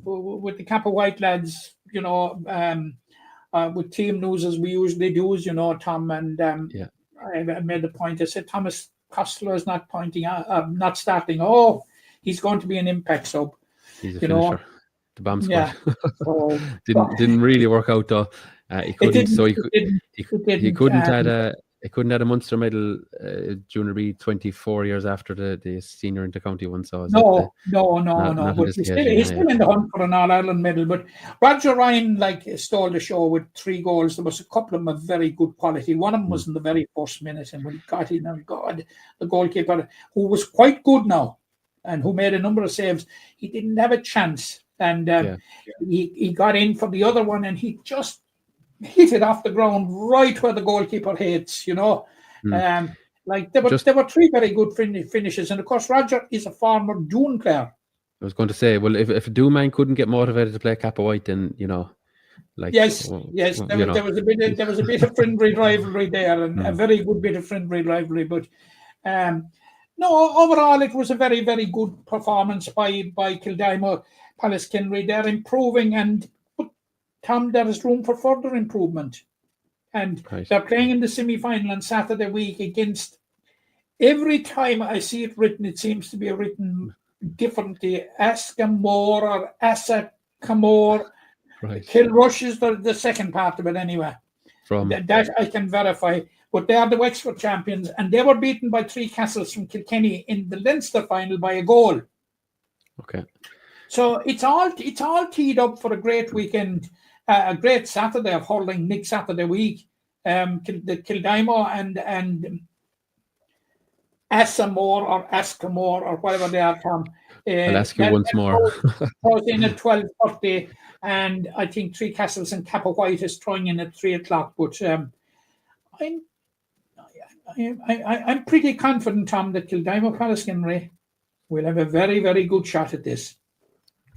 with the Kappa White lads, with team news as we usually do, Tom, and I made the point. I said Thomas Costello is not not starting. Oh, he's going to be an impact sub. He's a finisher. The bomb squad. Didn't really work out though. He couldn't add a Munster medal Junior B 24 years after the senior intercounty one. So no. But he's still in the hunt for an All-Ireland medal. But Roger Ryan stole the show with 3 goals. There was a couple of them of very good quality. One of them was in the very first minute, and when he got in, the goalkeeper, who was quite good now and who made a number of saves, he didn't have a chance. And he got in for the other one, and he just hit it off the ground right where the goalkeeper hates, There were 3 very good finishes, and of course Roger is a former Doon player. I was going to say, well, if a Doon man couldn't get motivated to play Kappa White, then yes, there was a bit of friendly rivalry there, and a very good bit of friendly rivalry. But overall it was a very, very good performance by Kildime Pallaskenry. They're improving, but Tom, there is room for further improvement. And they're playing in the semi-final on Saturday week against, every time I see it written, it seems to be written differently. Askamore or Asakamore. Right. Kilrush is the second part of it anyway. That I can verify. But they are the Wexford champions, and they were beaten by 3 Castles from Kilkenny in the Leinster final by a goal. Okay. So it's all teed up for a great weekend. a great Saturday of hurling next Saturday week. The Kildimo and Assamore or Askamore or whatever they are, Tom. I'll ask you once more. Throws in at 12:30, and I think Three Castles and Kappa White is throwing in at 3:00. But I'm pretty confident, Tom, that Kildimo Pallaskenry will have a very, very good shot at this.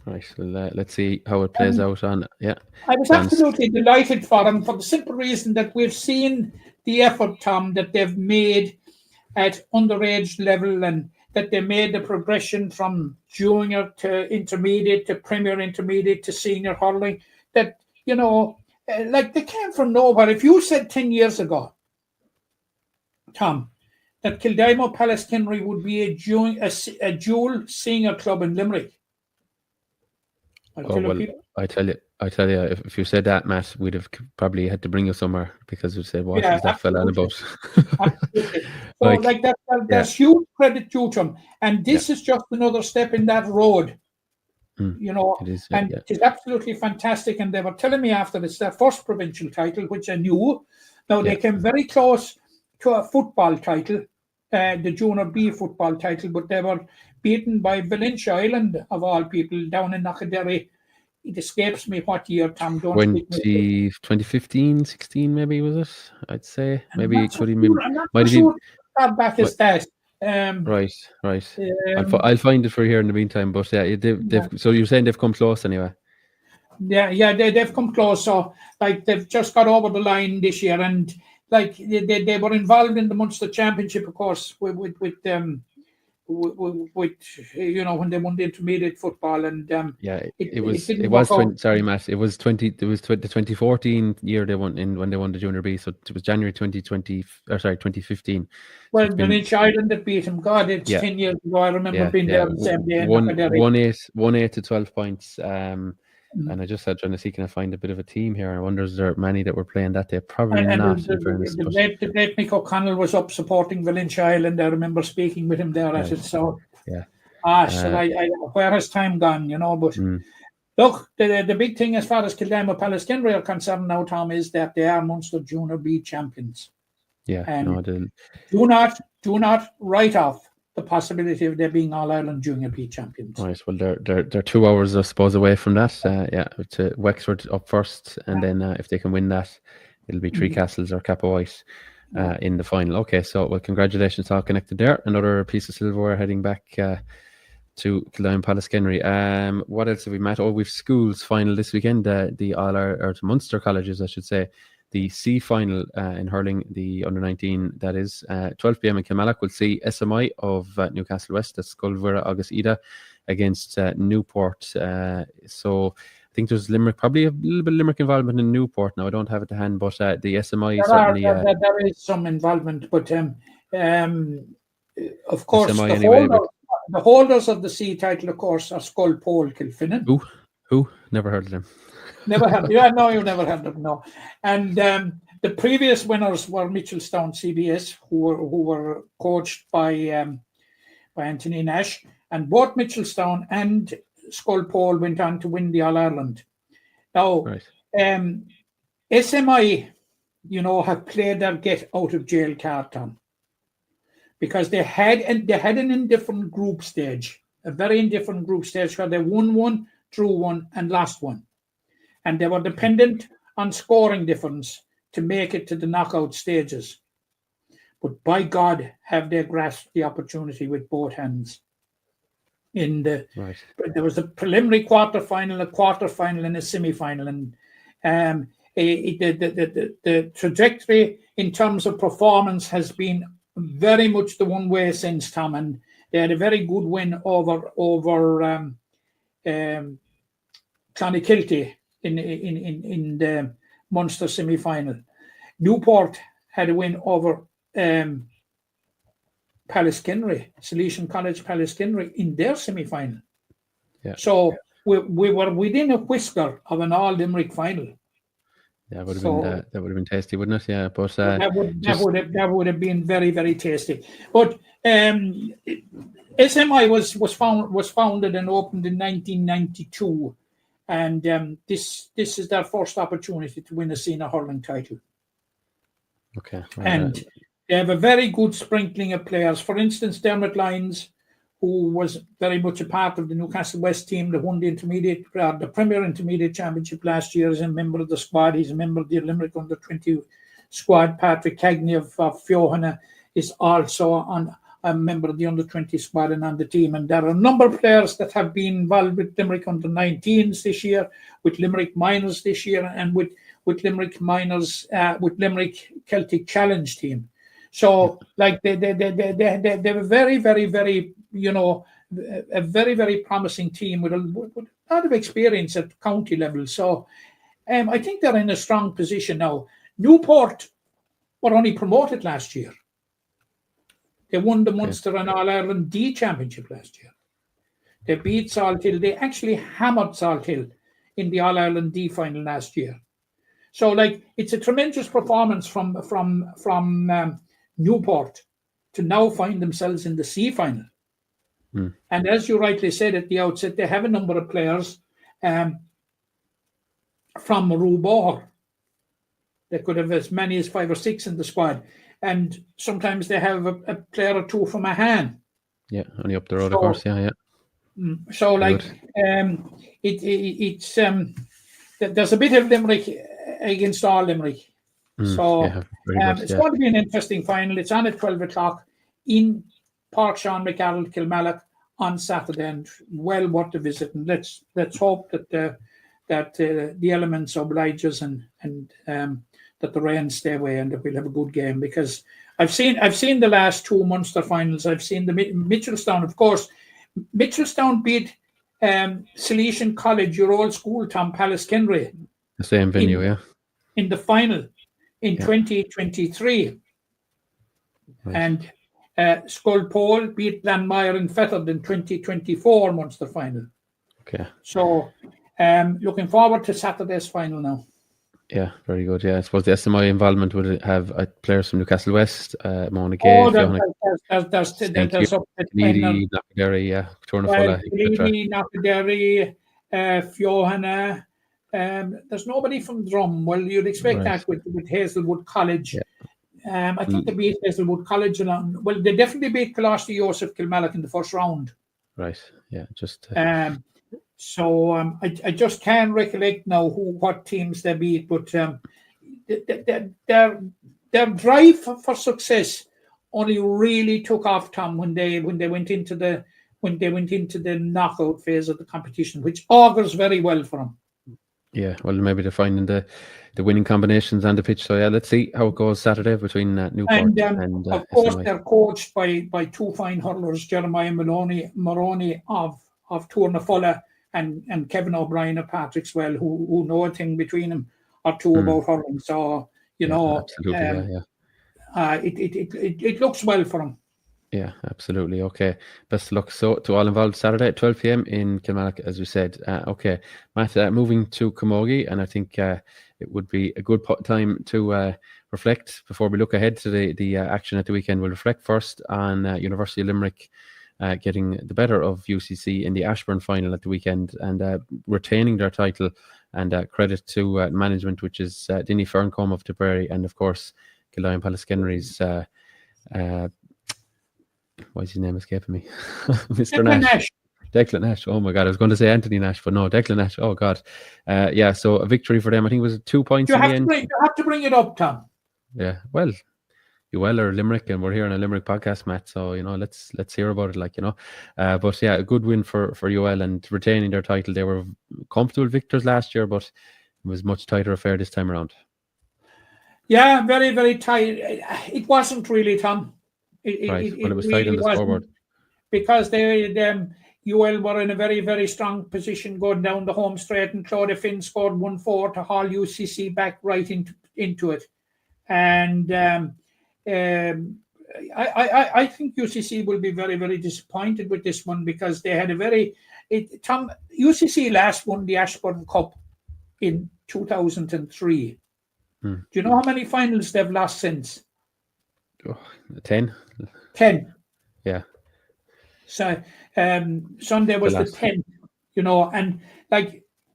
Right, well, let's see how it plays out on. Yeah, I was absolutely delighted for them for the simple reason that we've seen the effort, Tom, that they've made at underage level, and that they made the progression from junior to intermediate to premier intermediate to senior hurling. That, like they came from nowhere. If you said 10 years ago, Tom, that Kildimo Pallaskenry would be a dual senior club in Limerick, I tell you, if you said that, Matt, we'd have probably had to bring you somewhere, because we'd say, what is that fella on about? Absolutely. So that's huge credit to them. And this is just another step in that road. It is, it's absolutely fantastic. And they were telling me after it's their first provincial title, which I knew. Now they came very close to a football title, the Junior B football title, but they were beaten by Valentia Island, of all people, down in Knockadderry. It escapes me what year, Tom. 2015, 16 maybe, was it? I'd say. Maybe it could have been. I'm not sure how back as that. Right. I'll find it for you here in the meantime. But so you're saying they've come close anyway? Yeah, they've come close. So they've just got over the line this year, and they were involved in the Munster Championship, of course, with when they won the intermediate football, and it was the 2014 year they won when they won the Junior B, so it was January 2015. Well, Valentia Island that beat him. God, it's 10 years ago. I remember being there the same day. 1-8 to 12 points. And I just started trying to see, can I find a bit of a team here? I wonder, is there many that were playing that day? Probably not. The great Mick O'Connell was up supporting Valentia Island. I remember speaking with him there at it. So, where has time gone? But look, the big thing as far as Kildimo Pallaskenry are concerned now, Tom, is that they are Munster Junior B champions. Yeah, and do not write off the possibility of there being All-Ireland Junior B champions. Right, well, they're 2 hours, I suppose, away from that. To Wexford up first, and then if they can win that, it'll be Three Castles or Kappa White in the final. Okay, so, well, congratulations, all connected there. Another piece of silverware heading back to Kildimo Pallaskenry. What else have we met? We've schools final this weekend, the or Munster colleges, I should say. The C final in hurling, the under-19, that is 12 p.m. in Kilmallock. We'll see SMI of Newcastle West, that's Sculvera August Ida, against Newport. So I think there's Limerick, probably a little bit of Limerick involvement in Newport now. I don't have it to hand, but the SMI certainly... There is some involvement, but of course, the holders of the C title, of course, are Skull Pole Kilfinnan. Who? Never heard of them. Never heard. Yeah, no, you never heard of them. No, and the previous winners were Mitchelstown CBS, who were coached by Anthony Nash, and both Mitchelstown and Skull Pole went on to win the All Ireland. Now, SMI, have played their get out of jail card, Tom, because they had an indifferent group stage, a very indifferent group stage where they won one, drew one, and lost one. And they were dependent on scoring difference to make it to the knockout stages. But by God, have they grasped the opportunity with both hands. There was a preliminary quarterfinal, a quarterfinal, and a semi-final. And the trajectory in terms of performance has been very much the one way since, Tom. And they had a very good win over Clonakilty in the Munster semi-final. Newport had a win over Pallaskenry, Salesian College Pallaskenry, in their semi-final. Yeah. So we were within a whisker of an all Limerick final. Yeah, that would have been tasty, wouldn't it? Yeah, but that would have been very, very tasty. But SMI was founded and opened in 1992. and this is their first opportunity to win a senior hurling title. Okay. And they have a very good sprinkling of players. For instance, Dermot Lyons, who was very much a part of the Newcastle West team that won the Premier Intermediate Championship last year, is a member of the squad. He's a member of the Limerick Under-20 squad. Patrick Cagney of Fiohanna is also a member of the Under-20 squad and on the team. And there are a number of players that have been involved with Limerick Under-19s this year, with Limerick Minors this year, and with Limerick Minors, with Limerick Celtic Challenge team. So, like, they were very, very, very, a very, very promising team with a lot of experience at county level. So, I think they're in a strong position now. Newport were only promoted last year. They won the Munster and All-Ireland D Championship last year. They beat Salt Hill. They actually hammered Salt Hill in the All-Ireland D final last year. So, like, it's a tremendous performance from Newport to now find themselves in the C final. And as you rightly said at the outset, they have a number of players from Rúbóthar. They could have as many as 5 or 6 in the squad. And sometimes they have a player or 2 from Ahan. Yeah, only up the road, of course. Yeah. So, like, it's there's a bit of Limerick against all Limerick. So it's going to be an interesting final. It's on at 12 o'clock in Park Sean McArdle, Kilmallock on Saturday, and well worth the visit. And let's hope that the elements oblige us and that the rain stay away and that we'll have a good game, because I've seen the last 2 Munster finals. I've seen the Mitchelstown, of course. Mitchelstown beat Salesian College, your old school, Tom Palace Kenry. The same venue, in the final in 2023. Right. And Skullpole beat Glanmire and Fethard in 2024 Munster final. Okay. So looking forward to Saturday's final now. Yeah, very good. Yeah, I suppose the SMI involvement would have players from Newcastle West, Mona Gay, there's Leedy, Knockderry, Tournafulla, Leedy, Knockderry, Fiohanna. There's nobody from Drum. Well, you'd expect that with Hazelwood College. Yeah. I think they beat Hazelwood College along. Well, they definitely beat Colossi Joseph Kilmallock in the first round. Right. Yeah. Just. So I just can't recollect now what teams they beat, but their drive for success only really took off, Tom, when they went into the knockout phase of the competition, which augurs very well for them. Yeah, well, maybe they're finding the winning combinations on the pitch. So yeah, let's see how it goes Saturday between Newport and of course SMI. They're coached by 2 fine hurlers, Jeremiah Moroney of Tournafulla and Kevin O'Brien of Patrickswell, who know a thing between them or two about hurling. So absolutely, it looks well for them. Yeah, absolutely. Okay. Best of luck to all involved Saturday at 12 p.m. in Kilmallock, as we said. Okay, Matt, moving to Camogie, and I think it would be a good time to reflect before we look ahead to the action at the weekend. We'll reflect first on University of Limerick getting the better of UCC in the Ashburn final at the weekend and retaining their title, and credit to management, which is Dinny Ferncombe of Tipperary and, of course, Gillian Pallaskenry's why is his name escaping me? Mr. Nash. Declan Nash. Oh my God, I was going to say Anthony Nash, but no, Declan Nash. Oh God. So a victory for them. I think it was 2 points in the end. You have to bring it up, Tom. Yeah, well, you are Limerick, and we're here on a Limerick podcast, Matt. So let's hear about it, but yeah, a good win for UL and retaining their title. They were comfortable victors last year, but it was much tighter affair this time around. Yeah, very, very tight. It wasn't really, Tom. It was tight on the scoreboard. Because UL were in a very, very strong position going down the home straight, and Claudia Finn scored 1-4 to haul UCC back right into it. And I think UCC will be very, very disappointed with this one, because they had UCC last won the Ashburn Cup in 2003. Do you know how many finals they've lost since? 10. 10. Yeah. So Sunday was the 10th, and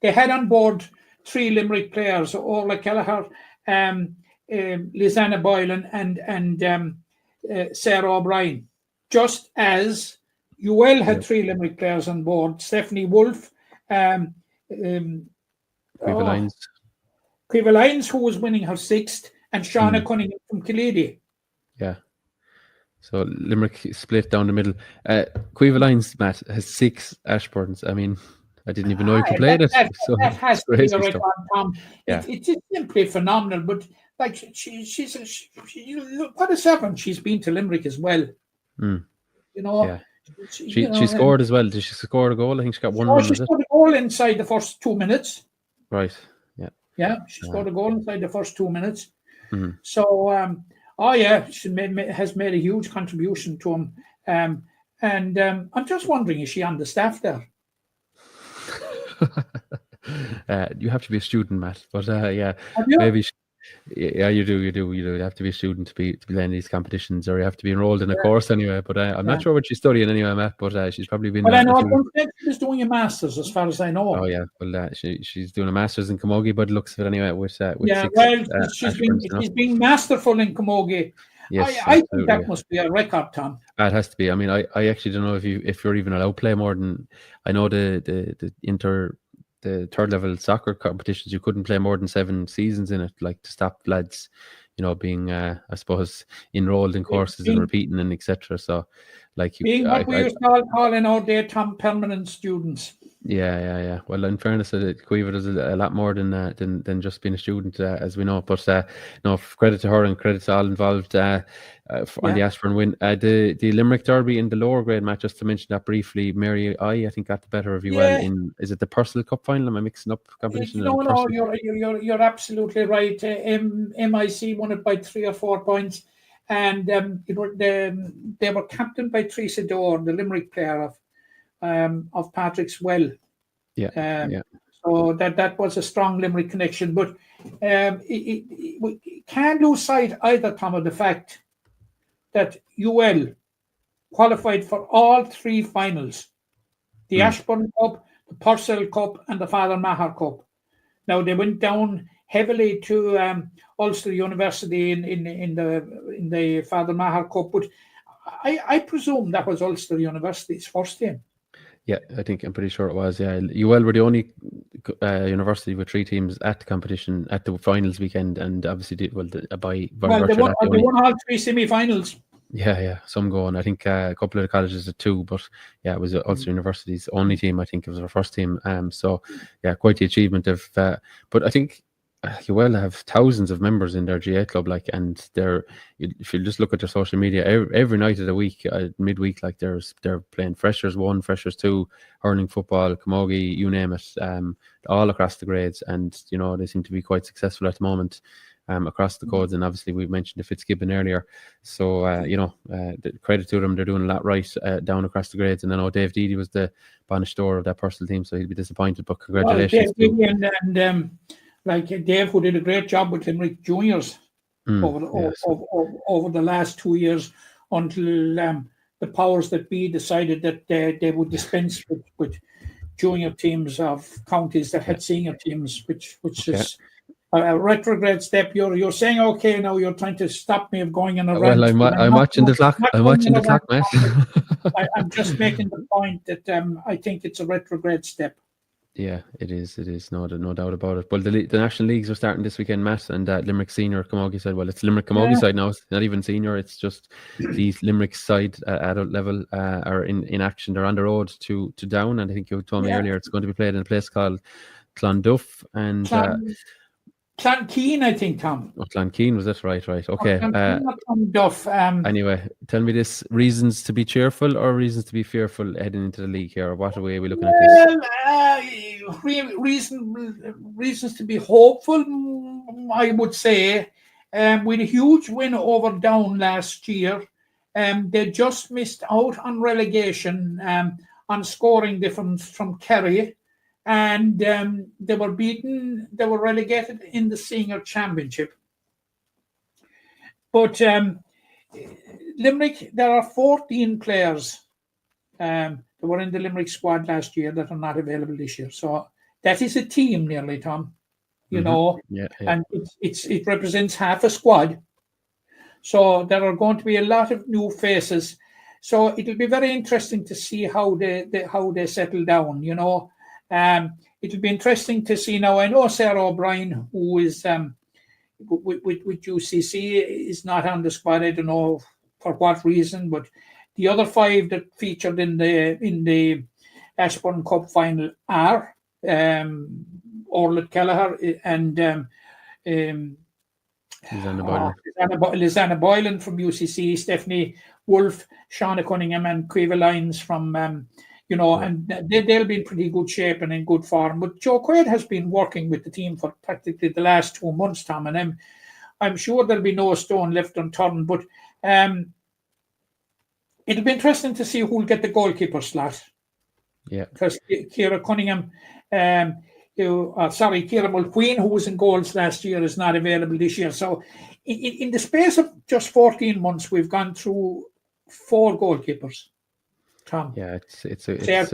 they had on board 3 Limerick players, Orla Kelleher, Lisanna Boylan, and Sarah O'Brien. Just as UL had 3 Limerick players on board: Stephanie Wolfe, Quiva Lyons. Quiva Lyons, who was winning her 6th, and Shauna Cunningham from Killedy. Yeah. So Limerick split down the middle. Quiva Lyons, Matt, has 6 Ashburns. I mean, I didn't even know you could play that. So that has to be a record, Tom. Yeah. It's simply phenomenal. But like what has happened? She's been to Limerick as well. Mm. You know. Yeah. She scored as well. Did she score a goal? I think she got one run. She scored a goal inside the first 2 minutes. Right. Yeah. Yeah, she scored a goal inside the first 2 minutes. Mm-hmm. So, she has made a huge contribution to him. And I'm just wondering, is she on the staff there? You have to be a student, Matt. But yeah, Have you? maybe. Yeah, you do. You have to be a student to be playing these competitions, or you have to be enrolled in a course anyway. But I'm not sure what she's studying anyway, Matt. But she's probably been. Well, I know she's doing a master's, as far as I know. Oh yeah, well she's doing a master's in Camogie, but looks of it anyway. With yeah, 6, well, she's been masterful in Camogie. Yes, I think that must be a record, Tom. It has to be. I mean, I actually don't know if you're even allowed to play more than, I know the third level soccer competitions, you couldn't play more than 7 seasons in it, like to stop lads, being I suppose enrolled in courses and repeating and etc. So like being what we used to call in our day, Tom, permanent students. Yeah. Well, in fairness, Quiva does a lot more than just being a student, as we know. But no, credit to her and credit to all involved on the Ashburn win. The Limerick Derby in the lower grade match, just to mention that briefly, Mary I think got the better of you. Well, is it the Purcell Cup final? Am I mixing up competition? No, you're absolutely right. MIC won it by 3 or 4 points, and they were captained by Teresa Dorr, the Limerick player of Patrick's Well. Yeah. So that was a strong Limerick connection, but we can't lose sight either, Tom, of the fact that UL qualified for all 3 finals: the Ashburn Cup, the Purcell Cup, and the Father Maher Cup. Now they went down heavily to Ulster University in the Father Maher Cup, but I presume that was Ulster University's first game. Yeah, I'm pretty sure it was. Yeah, UL were the only university with 3 teams at the competition at the finals weekend, and obviously they won all 3 semi-finals. Yeah, some go on. I think a couple of the colleges at 2, but yeah, it was Ulster University's only team. I think it was our first team. So yeah, quite the achievement of. But I think UL have thousands of members in their GA club, and if you just look at their social media, every night of the week, midweek, like they're playing Freshers 1, Freshers 2, hurling, football, Camogie, you name it, all across the grades, and they seem to be quite successful at the moment across the codes. And obviously we mentioned the Fitzgibbon earlier, so the credit to them, they're doing a lot right down across the grades. And I know Dave Deedy was the banistor of that Purcell team, so he'll be disappointed, but congratulations. Like Dave, who did a great job with Limerick Juniors over the last 2 years, until the powers that be decided that they would dispense with junior teams of counties that had senior teams, which is a retrograde step. You're saying okay now. You're trying to stop me of going in a rant. Well, I'm watching the clock. I'm watching the clock, mate. I'm just making the point that I think it's a retrograde step. Yeah, it is. No doubt about it. Well, the national leagues are starting this weekend, Matt, and Limerick Senior Camogie side. Well, it's Limerick Camogie side now. It's not even senior. It's just the Limerick side adult level are in action. They're on the road to Down, and I think you told me earlier it's going to be played in a place called Clonduff and Clonkeene, I think, Tom. Oh, Clonkeene, was that right? Okay. Clonduff. Anyway, tell me this: reasons to be cheerful or reasons to be fearful heading into the league here? Or what way are we looking at this? Reasons to be hopeful, I would say. With a huge win over Down last year, they just missed out on relegation on scoring difference from Kerry. And they were relegated in the senior championship. But Limerick, there are 14 players that were in the Limerick squad last year that are not available this year. So that is a team nearly, Tom. You know, Yeah. and it represents half a squad. So there are going to be a lot of new faces. So it'll be very interesting to see how they settle down. You know, it'll be interesting to see now. I know Sarah O'Brien, who is with UCC, is not on the squad. I don't know for what reason, but the other 5 that featured in the Ashburn Cup final are Orla Kelleher and Lisanna Boylan from UCC, Stephanie Wolf, Shauna Cunningham, and Quiva Lyons from, and they'll be in pretty good shape and in good form. But Joe Quaid has been working with the team for practically the last 2 months, Tom, and I'm sure there'll be no stone left unturned. But it'll be interesting to see who'll get the goalkeeper slot. Yeah. Because Ciara Cunningham, Ciara Mulqueen, who was in goals last year, is not available this year. So in the space of just 14 months, we've gone through 4 goalkeepers, Tom. Yeah, Claire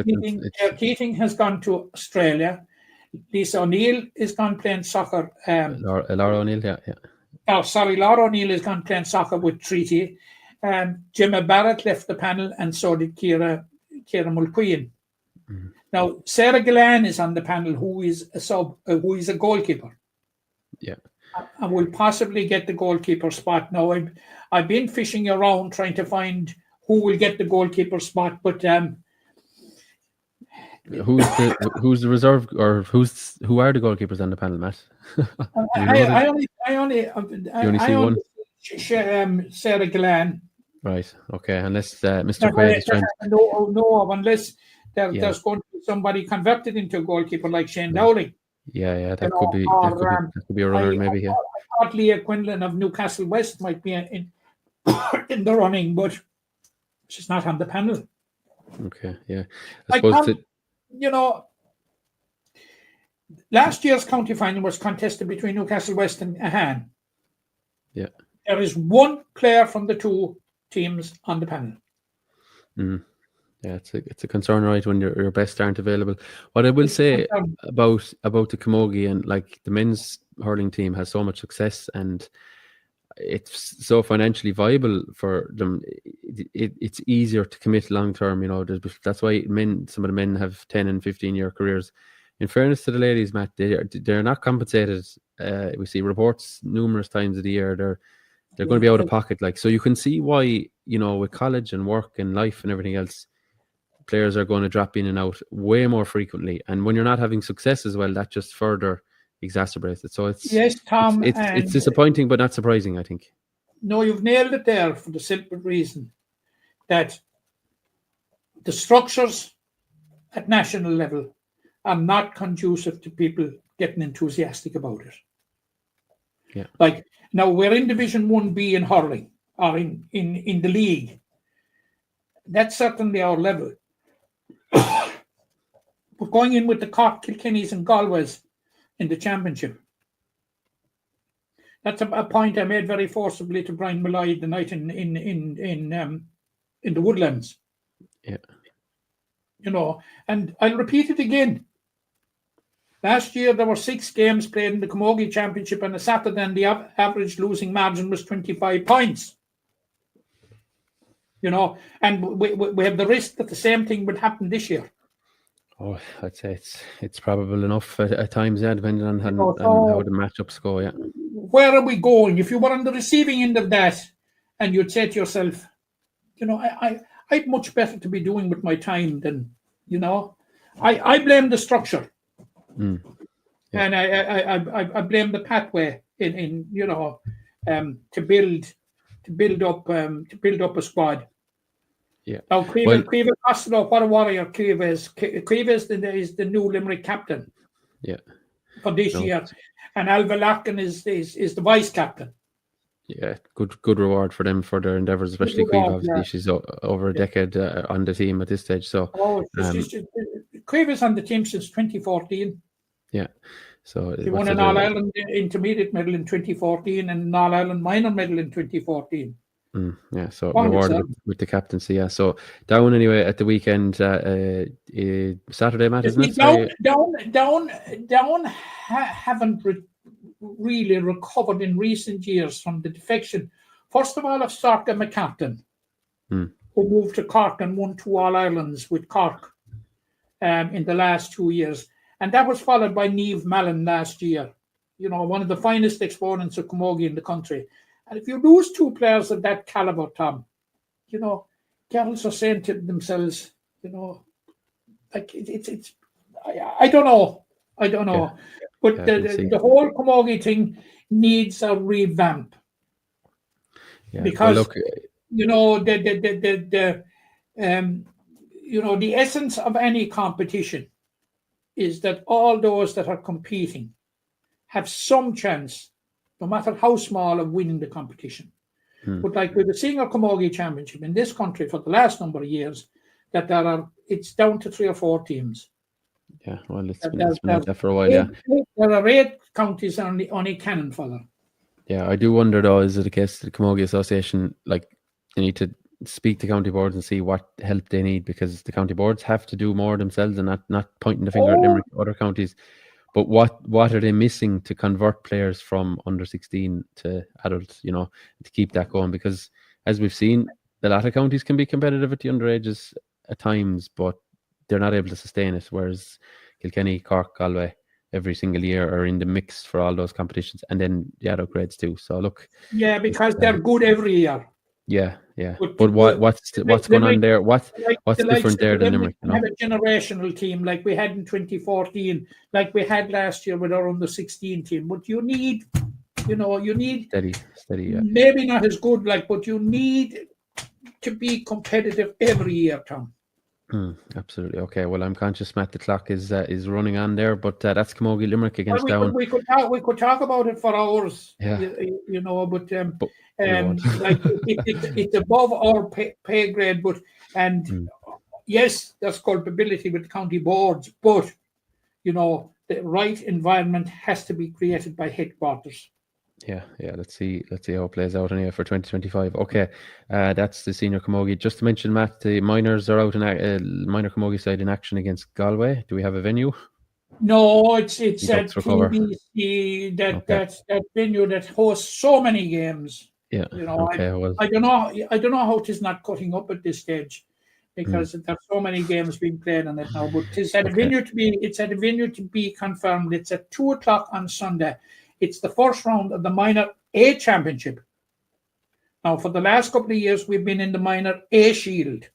Keating has gone to Australia. Lisa O'Neill is gone playing soccer. Laura O'Neill, yeah. Laura O'Neill has gone playing soccer with Treaty. Gemma Barrett left the panel, and so did Ciara Mulqueen. Now, Sarah Gillan is on the panel, who is a goalkeeper. Yeah. And will possibly get the goalkeeper spot. Now, I've been fishing around trying to find who will get the goalkeeper spot, but who's the reserve, or who are the goalkeepers on the panel, Matt? I only see one. Sarah Gillan. Right. Okay. Unless Mr. Quaid is trying. No, unless there's going to be somebody converted into a goalkeeper like Shane Dowling. Yeah. That could be a runner, maybe. Yeah. I thought Leah Quinlan of Newcastle West might be in the running, but she's not on the panel. Okay. Yeah. I suppose last year's county final was contested between Newcastle West and Ahan. Yeah. There is one player from the 2 teams on the panel. Yeah, it's a concern, right, when your best aren't available. What I will say about the Camogie, and like the men's hurling team has so much success and it's so financially viable for them. It's easier to commit long term. That's why some of the men have 10 and 15-year careers. In fairness to the ladies, Matt, they're not compensated. We see reports numerous times of the year. They're going to be out of pocket. So you can see why, with college and work and life and everything else, players are going to drop in and out way more frequently. And when you're not having success as well, that just further exacerbates it. So yes, Tom, it's disappointing, but not surprising, I think. No, you've nailed it there for the simple reason that the structures at national level are not conducive to people getting enthusiastic about it. Yeah. Like now we're in Division 1B in hurling, or in the league. That's certainly our level. We're going in with the Cork, Kilkennys and Galways in the championship. That's a point I made very forcibly to Brian Malloy the night in the Woodlands. Yeah. And I'll repeat it again. Last year there were 6 games played in the Camogie Championship on a Saturday, and the average losing margin was 25 points. And we have the risk that the same thing would happen this year. Oh, I'd say it's probable enough at times, yeah, depending on how the matchups go, yeah. Where are we going? If you were on the receiving end of that, and you'd say to yourself, I'd much better to be doing with my time than, I blame the structure. Yeah. And I blame the pathway to build up a squad. Yeah. Now, Quiva Costello, what a warrior Quiva is. Quiva is the new Limerick captain. Yeah. For this year, and Alva Larkin is the vice captain. Yeah, good reward for them for their endeavours, especially Quiva. Obviously, she's over a decade on the team at this stage. So, Quiva's on the team since 2014. Yeah. So he won an All-Ireland Intermediate medal in 2014 and an All-Ireland Minor medal in 2014. Yeah, so Wonderful. rewarded with the captaincy. Yeah, so down anyway at the weekend, Saturday, Matt, isn't it? Sorry. Down haven't really recovered in recent years from the defection. First of all, of Sarka McCartan, who moved to Cork and won 2 All-Irelands with Cork in the last 2 years. And that was followed by Niamh Mallon last year, one of the finest exponents of Camogie in the country. And if you lose 2 players of that caliber, Tom, girls are saying to themselves, like it's I don't know. Yeah. But Yeah, the whole Camogie thing needs a revamp. Yeah, because well, look, the essence of any competition is that all those that are competing have some chance, no matter how small, of winning the competition. But like with the Senior Camogie Championship in this country for the last number of years, it's down to 3 or 4 teams. yeah, well, it's been like that for a while. Yeah, There are 8 counties on a cannon fodder. yeah. I do wonder though, is it the case the Camogie Association, like, they need to speak to county boards and see what help they need, because the county boards have to do more themselves and not pointing the finger at Limerick, other counties. But what are they missing to convert players from under 16 to adults, to keep that going? Because as we've seen, a lot of counties can be competitive at the underages at times, but they're not able to sustain it. Whereas Kilkenny, Cork, Galway, every single year are in the mix for all those competitions, and then the adult grades too. So look, yeah, because they're good every year. Yeah. But what's going on there? What's different there than Limerick? Have a generational team like we had in 2014, like we had last year with our under 16 team. But you need steady. Yeah. Maybe not as good, but you need to be competitive every year, Tom. Absolutely. Okay. Well, I'm conscious, Matt, the clock is running on there, but that's Camogie Limerick against Down. We could talk about it for hours. Yeah. But it's above our pay grade. Yes, there's culpability with the county boards, but the right environment has to be created by headquarters. Yeah. Let's see how it plays out anyway for 2025. Okay, that's the Senior Camogie. Just to mention, Matt, the minors are out in minor Camogie side in action against Galway. Do we have a venue? No, it's at TBC. That's that venue that hosts so many games. Yeah. I don't know how it is not cutting up at this stage, because there's so many games being played on it now. But it's at a venue to be confirmed. It's at 2:00 on Sunday. It's the first round of the Minor A Championship. Now, for the last couple of years, we've been in the Minor A Shield.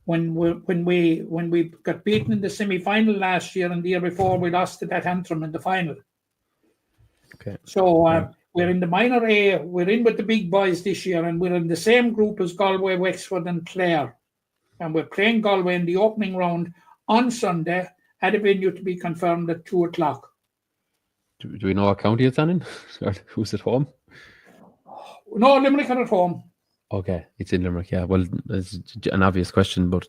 When we got beaten in the semi-final last year, and the year before, we lost to that Antrim in the final. Okay. So we're in the Minor A. We're in with the big boys this year, and we're in the same group as Galway, Wexford, and Clare. And we're playing Galway in the opening round on Sunday at a venue to be confirmed at 2:00. Do we know what county it's on in? Who's at home? No, Limerick are at home. Okay, it's in Limerick, yeah. Well, it's an obvious question, but,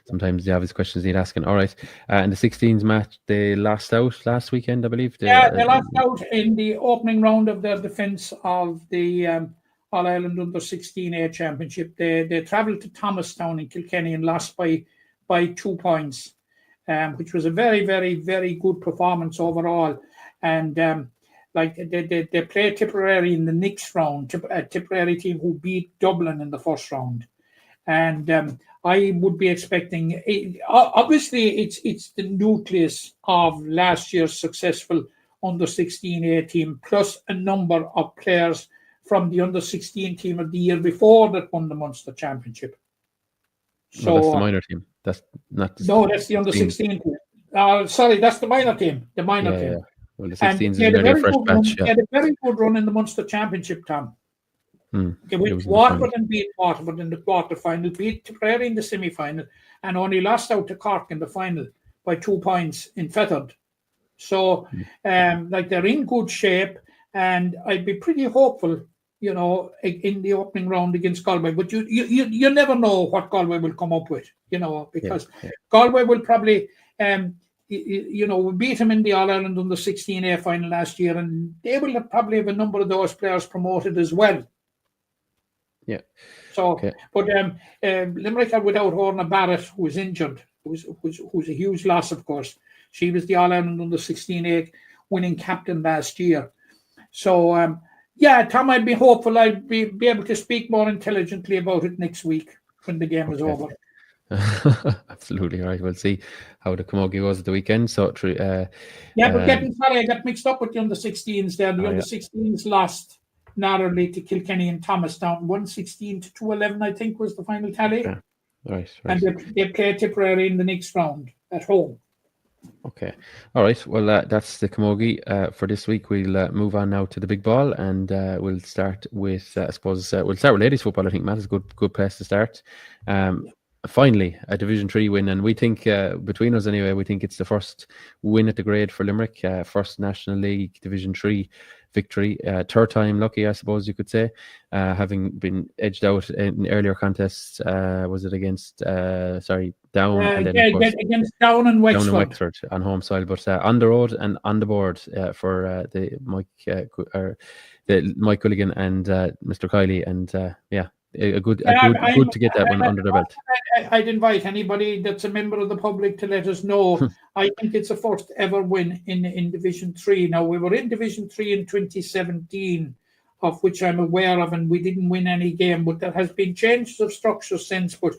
sometimes the obvious questions need asking. All right. And the 16s match, they lost out last weekend, I believe. They lost out in the opening round of their defence of the All-Ireland Under 16A Championship. They travelled to Thomastown in Kilkenny and lost by 2 points, which was a very, very, very good performance overall. And they played Tipperary in the next round, a Tipperary team who beat Dublin in the first round. And I would be expecting, obviously, it's the nucleus of last year's successful under 16A team, plus a number of players from the under 16 team of the year before that won the Munster Championship. So that's the minor team. That's not. No, that's the under 16 team. Sorry, that's the minor team. The minor team. Yeah. Well, the 16s is their first batch. They had a very good run in the Munster Championship, Tom. They went Waterford and beat Waterford in the quarter-final, beat Tipperary in the semi-final, and only lost out to Cork in the final by 2 points in Fethard. So, they're in good shape, and I'd be pretty hopeful, in the opening round against Galway. But you never know what Galway will come up with, because Galway will probably... we beat them in the All-Ireland Under 16A final last year, and they will probably have a number of those players promoted as well. Yeah. So, Okay. but Limerick are without Orna Barrett, who was injured, who's a huge loss, of course. She was the All-Ireland under 16-8 winning captain last year. So, Tom, I'd be hopeful I'd be able to speak more intelligently about it next week when the game is over. Absolutely. All right. We'll see how the Camogie goes at the weekend. So, But sorry, I got mixed up with the under 16s there. The under 16s lost narrowly to Kilkenny and Thomastown, 116 to 211, I think, was the final tally. Okay. Right. And they play Tipperary in the next round at home. Okay. All right. Well, that's the Camogie for this week. We'll move on now to the big ball, and we'll start with, I suppose, we'll start with ladies football. I think, Matt, is a good place to start. Finally, a Division 3 win, and we think, between us anyway, we think it's the first win at the grade for Limerick, first National League Division 3 victory, third time lucky, I suppose you could say, having been edged out in earlier contests. Was it against, Down? And then, of course, against Down and Wexford. Down and Wexford on home soil, but on the road and on the board for the Mike Gulligan and Mr. Kiley, and good to get that one under their belt. I'd invite anybody that's a member of the public to let us know. I think it's the first ever win in Division 3. Now, we were in Division 3 in 2017, of which I'm aware of, and we didn't win any game, but there has been changes of structure since. But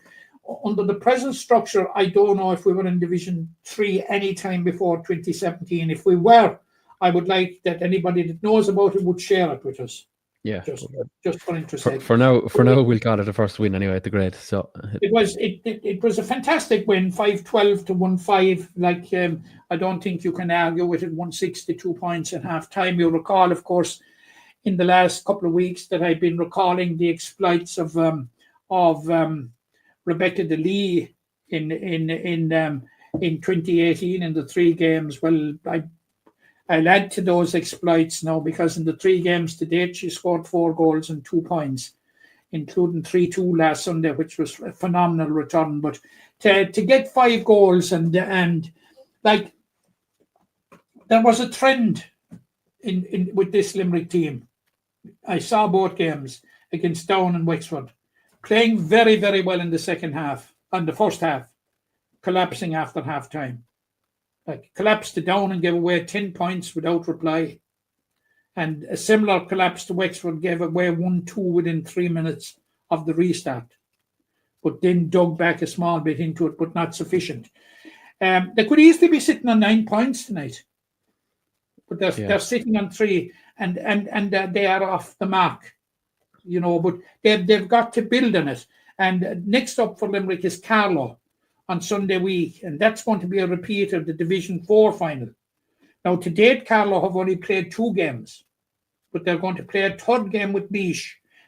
under the present structure, I don't know if we were in Division 3 any time before 2017. If we were, I would like that anybody that knows about it would share it with us. Yeah, just for interest sake. For now, we'll call it a first win anyway at the grade. So it was a fantastic win, 5-12 to 1-5. I don't think you can argue with it. 162 points at half time. You'll recall, of course, in the last couple of weeks that I've been recalling the exploits of Rebecca DeLee in 2018 in the 3 games. Well, I'll add to those exploits now, because in the 3 games to date, she scored 4 goals and 2 points, including 3-2 last Sunday, which was a phenomenal return. But to get 5 goals and like, there was a trend in with this Limerick team. I saw both games against Down and Wexford, playing very, very well in the second half, and the first half, collapsing after half time. Collapsed to Down and gave away 10 points without reply. And a similar collapse to Wexford, gave away 1-2 within 3 minutes of the restart. But then dug back a small bit into it, but not sufficient. They could easily be sitting on 9 points tonight. But they're sitting on 3, and they are off the mark. But they've got to build on it. And next up for Limerick is Carlow on Sunday week, and that's going to be a repeat of the Division 4 final. Now, to date, Carlow have only played 2 games, but they're going to play a 3rd game with Laois.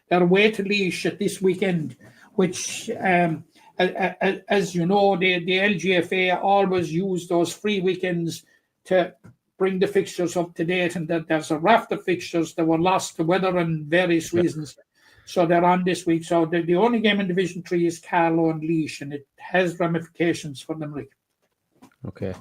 They're away to Laois at this weekend, which, as you know, the LGFA always use those free weekends to bring the fixtures up to date, and that there's a raft of fixtures that were lost to weather and various reasons. So they're on this week. So the only game in Division 3 is Carlow and Laois, and it has ramifications for Limerick. Okay.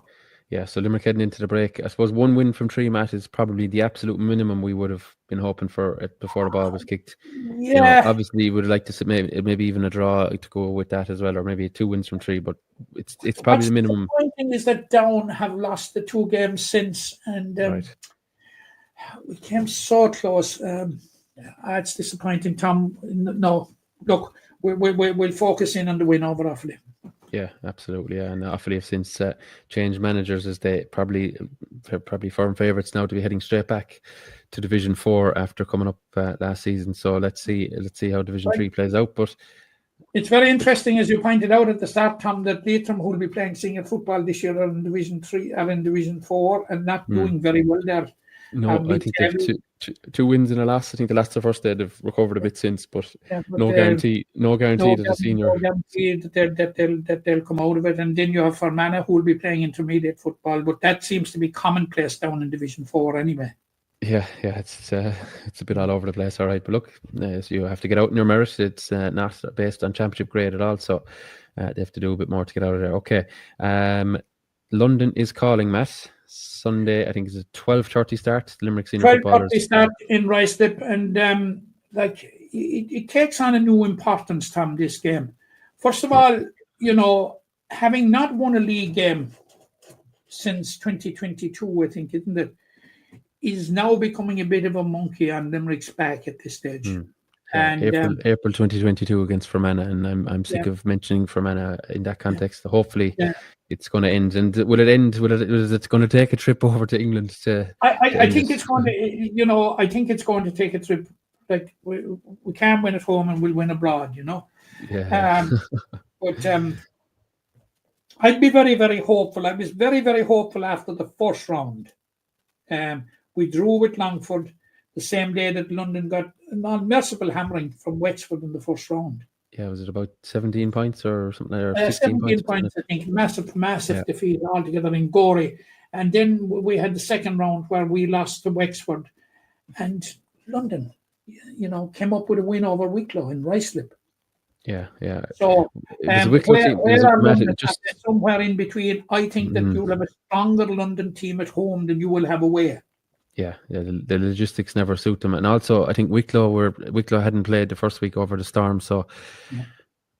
Yeah, so Limerick heading into the break. I suppose 1 win from 3, Matt, is probably the absolute minimum we would have been hoping for it before the ball was kicked. Yeah. Obviously, we would like to see maybe even a draw to go with that as well, or maybe 2 wins from 3, but it's probably the minimum. The thing is that Down have lost the 2 games since, and we came so close. It's disappointing, Tom. No, look, we'll focus in on the win over Offaly. Yeah, absolutely. Yeah, and Offaly have since changed managers, as they're probably firm favourites now to be heading straight back to Division 4 after coming up last season. So let's see how Division 3 plays out. But it's very interesting, as you pointed out at the start, Tom, that Leitrim, who will be playing senior football this year, are in Division 3, are in Division 4, and not doing very well there. No, I think they've 2 wins and a loss. I think the last the first day they've recovered a bit since, but no guarantee that the senior. No guarantee that they'll come out of it. And then you have Fermanagh, who will be playing intermediate football, but that seems to be commonplace down in Division 4 anyway. Yeah, it's a bit all over the place. All right, but look, so you have to get out in your merit. It's not based on championship grade at all, so they have to do a bit more to get out of there. Okay, London is calling, Matt. Sunday, I think it's a 12:30 start. Limerick senior footballers. 12:30 start in Ricelip, and like it takes on a new importance, Tom, this game. First of all, you know, having not won a league game since 2022, I think, isn't it, is now becoming a bit of a monkey on Limerick's back at this stage. Yeah, And April 2022 against Fermanagh, and I'm sick of mentioning Fermanagh in that context. Hopefully, it's going to end. And will it end? Is it going to take a trip over to England to? I think it's going to. You know, I think it's going to take a trip. Like we can't win at home, and we'll win abroad. You know. Yeah. But I'd be very, very hopeful. I was very, very hopeful after the first round. We drew with Longford the same day that London got an unmerciful hammering from Wexford in the first round. Yeah, was it about 17 points or something? Or 17 points, I think. Massive defeat altogether in Gorey. And then we had the second round where we lost to Wexford. And London, you know, came up with a win over Wicklow in Ruislip. Yeah. So just somewhere in between, I think that you'll have a stronger London team at home than you will have away. Yeah. The logistics never suit them, and also I think Wicklow hadn't played the first week over the storm, so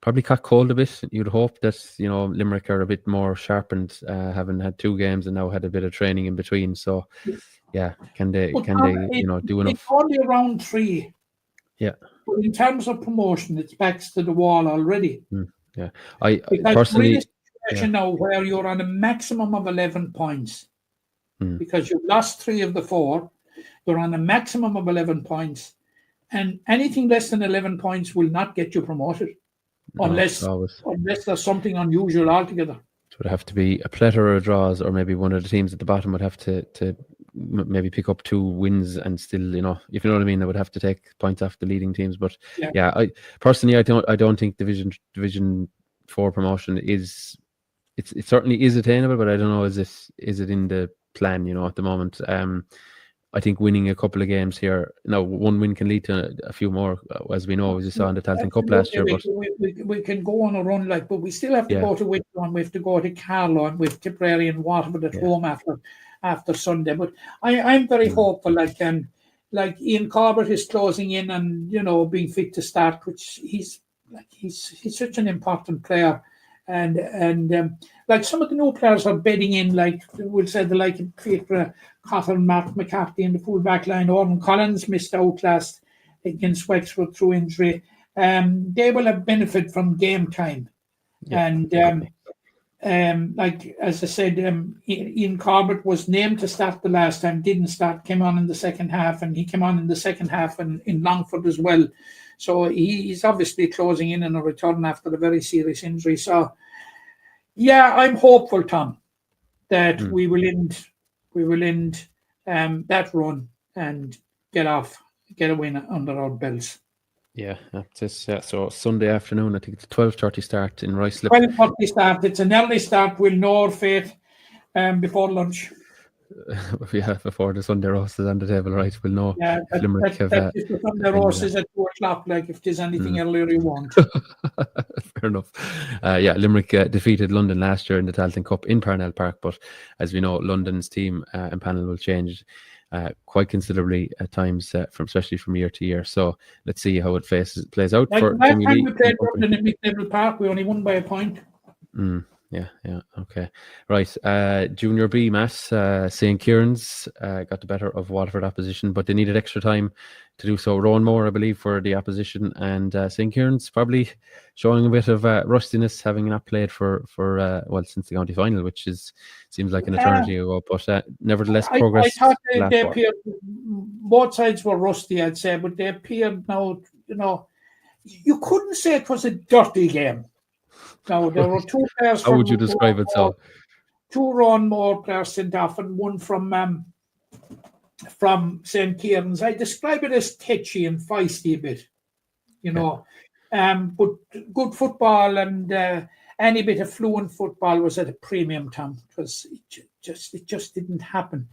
probably caught cold a bit. You'd hope that, you know, Limerick are a bit more sharpened, having had 2 games and now had a bit of training in between. So can they do enough? It's only round 3. Yeah. But in terms of promotion, it's backs to the wall already. Yeah, I because personally, we're in a situation now where you're on a maximum of 11 points because you've lost 3 of the 4. You're on a maximum of 11 points, and anything less than 11 points will not get you promoted unless there's something unusual altogether. It would have to be a plethora of draws, or maybe one of the teams at the bottom would have to maybe pick up 2 wins and still, you know, if you know what I mean, they would have to take points off the leading teams. But I personally, I don't think Division 4 promotion is. It certainly is attainable, but I don't know, is it in the plan, you know, at the moment. I think winning a couple of games here, now 1 win can lead to a few more, as we know, as you saw in the Tailteann Cup last year. But we can go on a run, but we still have to go to Wicklow, and we have to go to Carlow, and with Tipperary and Waterford at home after Sunday. But I'm very hopeful. Like Ian Corbett is closing in and, you know, being fit to start, which he's such an important player. And like some of the new players are bedding in, like we'll say the like of Peter Cotton, Mark McCarthy in the full back line. Owen Collins missed out last against Wexford through injury. They will have benefit from game time. And like as I said, Ian Corbett was named to start the last time, didn't start, came on in the second half, and he came on in the second half and in Longford as well. So he's obviously closing in on a return after a very serious injury. So, yeah, I'm hopeful, Tom, that we will end that run and get a win under our belts. Yeah, that's it. So Sunday afternoon, I think it's a 12:30 start in Ruislip. 12:30 start. It's an early start. We'll know our fate before lunch. Before the Sunday roast is on the table, right? We'll know if Limerick have... If the Sunday roast is at 2 o'clock, like if there's anything earlier you want. Fair enough. Limerick defeated London last year in the Tailteann Cup in Parnell Park, but as we know, London's team and panel will change quite considerably at times, especially from year to year. So let's see how it plays out. Like for last Jimmy time Lee we played London in Mid-Level Park, we only won by a point. Yeah, okay. Right, Junior B, Mass, St. Kieran's got the better of Waterford opposition, but they needed extra time to do so. Rowan Moore, I believe, for the opposition, and St. Kieran's probably showing a bit of rustiness, having not played for since the county final, which seems like an eternity ago, but nevertheless, progress. I thought they appeared, both sides were rusty, I'd say, but they appeared now, you know, you couldn't say it was a dirty game. Now, there were 2 players. How would you describe it? So, 2 Rowan Moore players sent off, and 1 from St. Kieran's. I describe it as tetchy and feisty a bit, you know. But good football and any bit of fluent football was at a premium, Tom. It just didn't happen.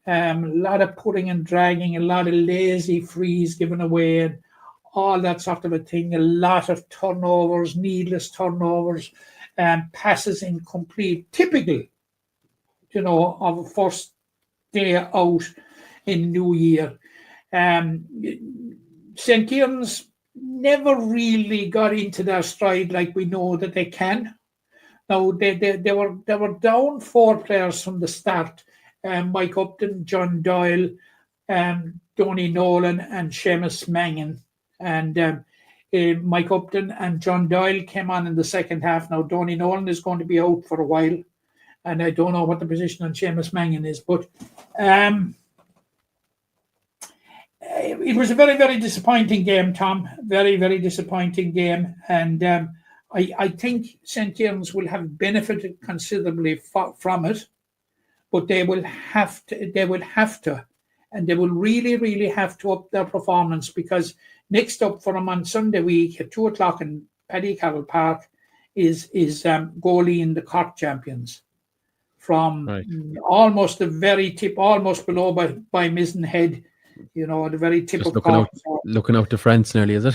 A lot of putting and dragging, a lot of lazy frees given away, and all that sort of a thing, a lot of turnovers, needless turnovers, passes incomplete, typical, you know, of a first day out in New Year. St. Kieran's never really got into their stride like we know that they can. Now they were down 4 players from the start: Mike Upton, John Doyle, Donny Nolan, and Seamus Mangan. And Mike Upton and John Doyle came on in the second half. Now Donny Nolan is going to be out for a while, and I don't know what the position on Seamus Mangan is, but it was a very, very disappointing game, Tom. Very, very disappointing game. And I think St. Kieran's will have benefited considerably from it, but they will have to, and they will really, really have to up their performance, because next up for them on Sunday week at 2:00 in Paddy Carroll Park is Goalie in the Cork champions from almost the very tip, almost below by Mizenhead. You know, the very tip Just of Cork. Looking out to France nearly, is it?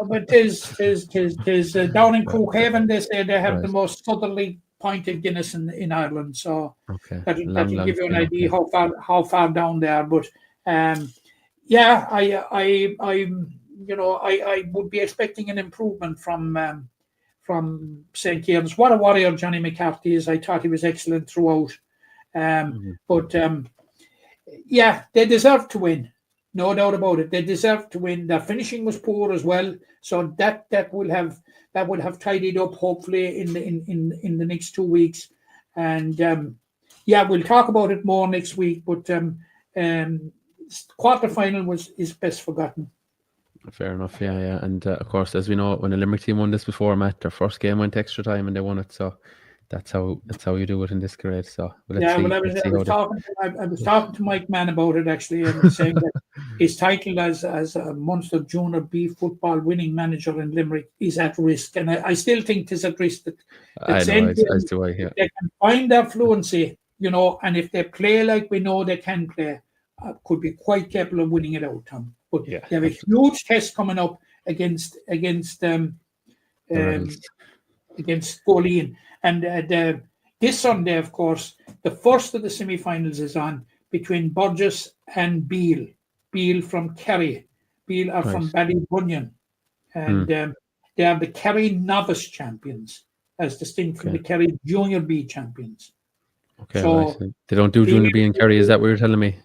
But it is down in Cookhaven. They say they have the most southerly pointed Guinness in Ireland. So that'll give you an idea how far down they are. But I would be expecting an improvement from St. Kieran's. What a warrior Johnny McCarthy is. I thought he was excellent throughout. But they deserve to win. No doubt about it. They deserve to win. Their finishing was poor as well, so that will have tidied up hopefully in the next 2 weeks. And we'll talk about it more next week. But quarter final is best forgotten. Fair enough, yeah. And of course, as we know, when the Limerick team won this before, Matt, their first game went extra time and they won it. So that's how you do it in this grade. So I was talking to Mike Mann about it actually, and saying that his title as a Munster Junior B football winning manager in Limerick is at risk, and I still think it is at risk that they can find their fluency, and if they play like we know they can play, could be quite capable of winning it out, Tom. But they have a huge test coming up against Goalie. And this Sunday, of course, the first of the semi-finals is on between Burgess and Beale. Beale from Kerry. Beale are from Ballybunion. And they are the Kerry novice champions, as distinct from the Kerry Junior B champions. Okay, so they don't do Junior B in Kerry, is that what you're telling me?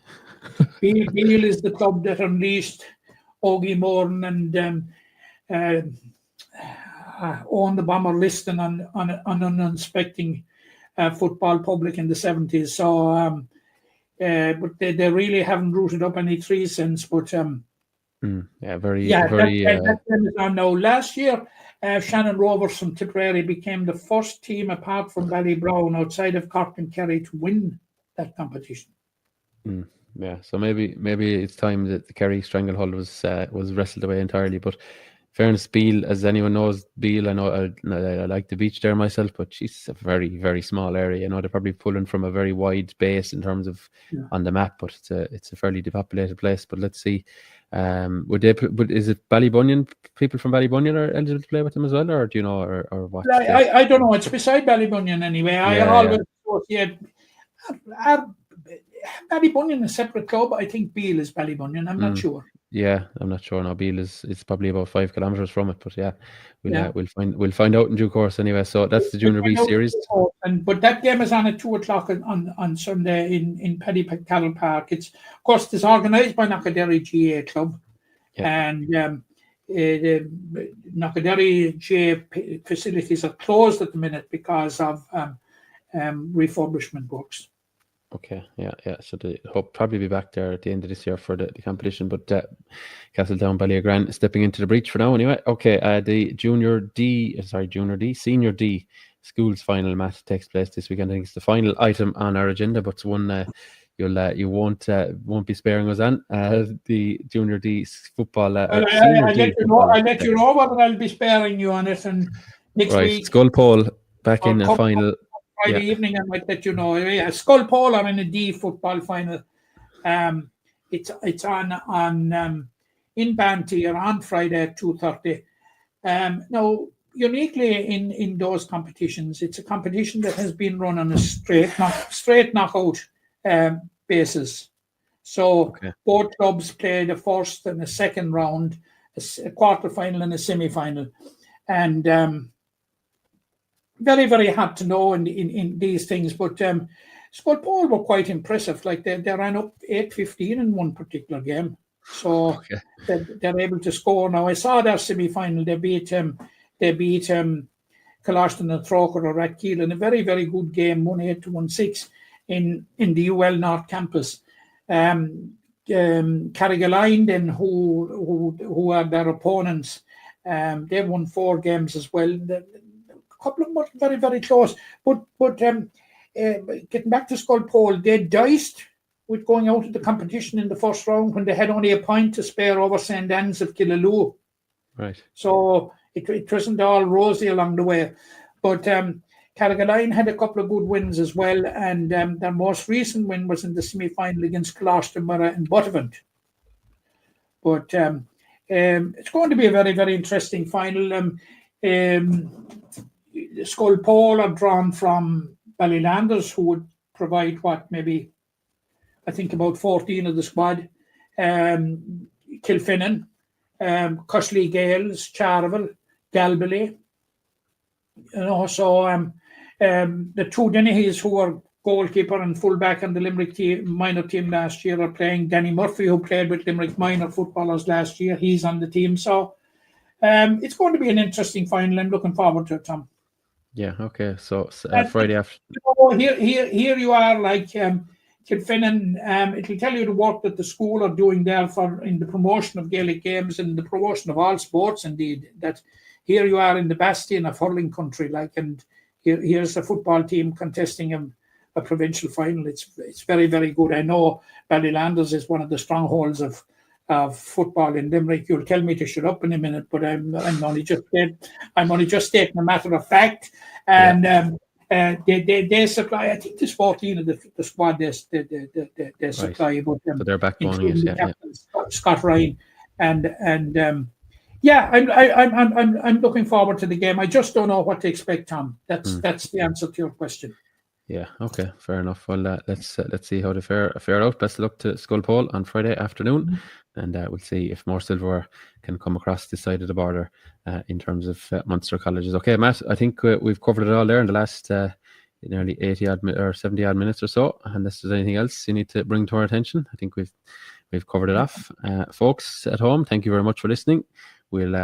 Beale is the club that unleashed Ogie Moran and Owen the Bomber Liston on an unsuspecting football public in the 70s. So, but they really haven't rooted up any trees since. But that game is on now. Last year, Shannon Rovers from Tipperary became the first team apart from Ballybrown outside of Cork and Kerry to win that competition. Yeah, so maybe it's time that the Kerry stranglehold was wrestled away entirely, but. Fairness, Beale, as anyone knows, Beale, I know I like the beach there myself, but she's a very, very small area. They're probably pulling from a very wide base in terms of on the map, but it's a fairly depopulated place. But let's see, but is it Ballybunion? People from Ballybunion are eligible to play with them as well, or do you know, or what? I don't know. It's beside Ballybunion anyway. I always associate Ballybunion a separate club. I think Beale is Ballybunion. I'm not sure. Yeah, I'm not sure now. Beale it's probably about 5 kilometers from it, but we'll find out in due course anyway. So that's the Junior B series. But that game is on at 2:00 on Sunday in Paddy Carroll Park. It's organised by Knockaderry GA Club, and the Knockaderry GA facilities are closed at the minute because of refurbishment works. Okay, yeah. So they hope probably be back there at the end of this year for the competition. But Castletown Ballygran stepping into the breach for now anyway. Okay, the Junior D, Senior D schools final match takes place this weekend. I think it's the final item on our agenda, but it's one you won't be sparing us on. The Junior D football. I'll let you know whether I'll be sparing you on it. And next week, Skull Pole back in the final. Friday evening, I might let you know. Yeah, Skull Pole are in a D football final. It's on in Banty on Friday at 2:30. Now, uniquely in those competitions, it's a competition that has been run on a straight knockout basis. So both clubs played a first and a second round, a quarter-final and a semi-final. And very, very hard to know in these things. But Sculpole were quite impressive. Like they ran up 8-15 in one particular game. So they're able to score. Now, I saw their semi-final. They beat Collaston and Troker or Rathkeil in a very, very good game, 1-8 to 1-6 in the UL North campus. Carrigaline, then who are their opponents, they won 4 games as well. A couple of them were very, very close. But getting back to Sculpole, they diced with going out of the competition in the first round when they had only a point to spare over St. Anne's of Killaloo. Right. So it wasn't all rosy along the way. But Carrigaline had a couple of good wins as well, and their most recent win was in the semi-final against Collaston and Buttevant. But it's going to be a very, very interesting final. Sculpole are drawn from Ballylanders, who would provide I think about 14 of the squad. Kilfinnan, Cushley Gales, Charleville, Galbally. So the two Dennehy's, who were goalkeeper and fullback on the Limerick minor team last year, are playing. Danny Murphy, who played with Limerick minor footballers last year, he's on the team. So it's going to be an interesting final. I'm looking forward to it, Tom. Yeah. Okay. So Friday after. Here you are, like Kilfinnan. It'll tell you the work that the school are doing there in the promotion of Gaelic games and the promotion of all sports. Indeed, that here you are in the bastion of hurling country, and here's a football team contesting a provincial final. It's very, very good. I know Ballylanders is one of the strongholds of football in Limerick. You'll tell me to shut up in a minute, but I'm only just stating a matter of fact. And they supply. I think there's 14 of the squad they supply. Right. But their backbone is Scott Ryan and I'm looking forward to the game. I just don't know what to expect, Tom. That's the answer to your question. Yeah. Okay. Fair enough. Well, let's see how they fare out. Best of luck to Sculpole on Friday afternoon, and we'll see if more silverware can come across this side of the border in terms of Munster colleges. Okay, Matt. I think we've covered it all there in the last nearly 80 odd or 70 odd minutes or so. Unless there's anything else you need to bring to our attention, I think we've covered it off. Folks at home, thank you very much for listening. We'll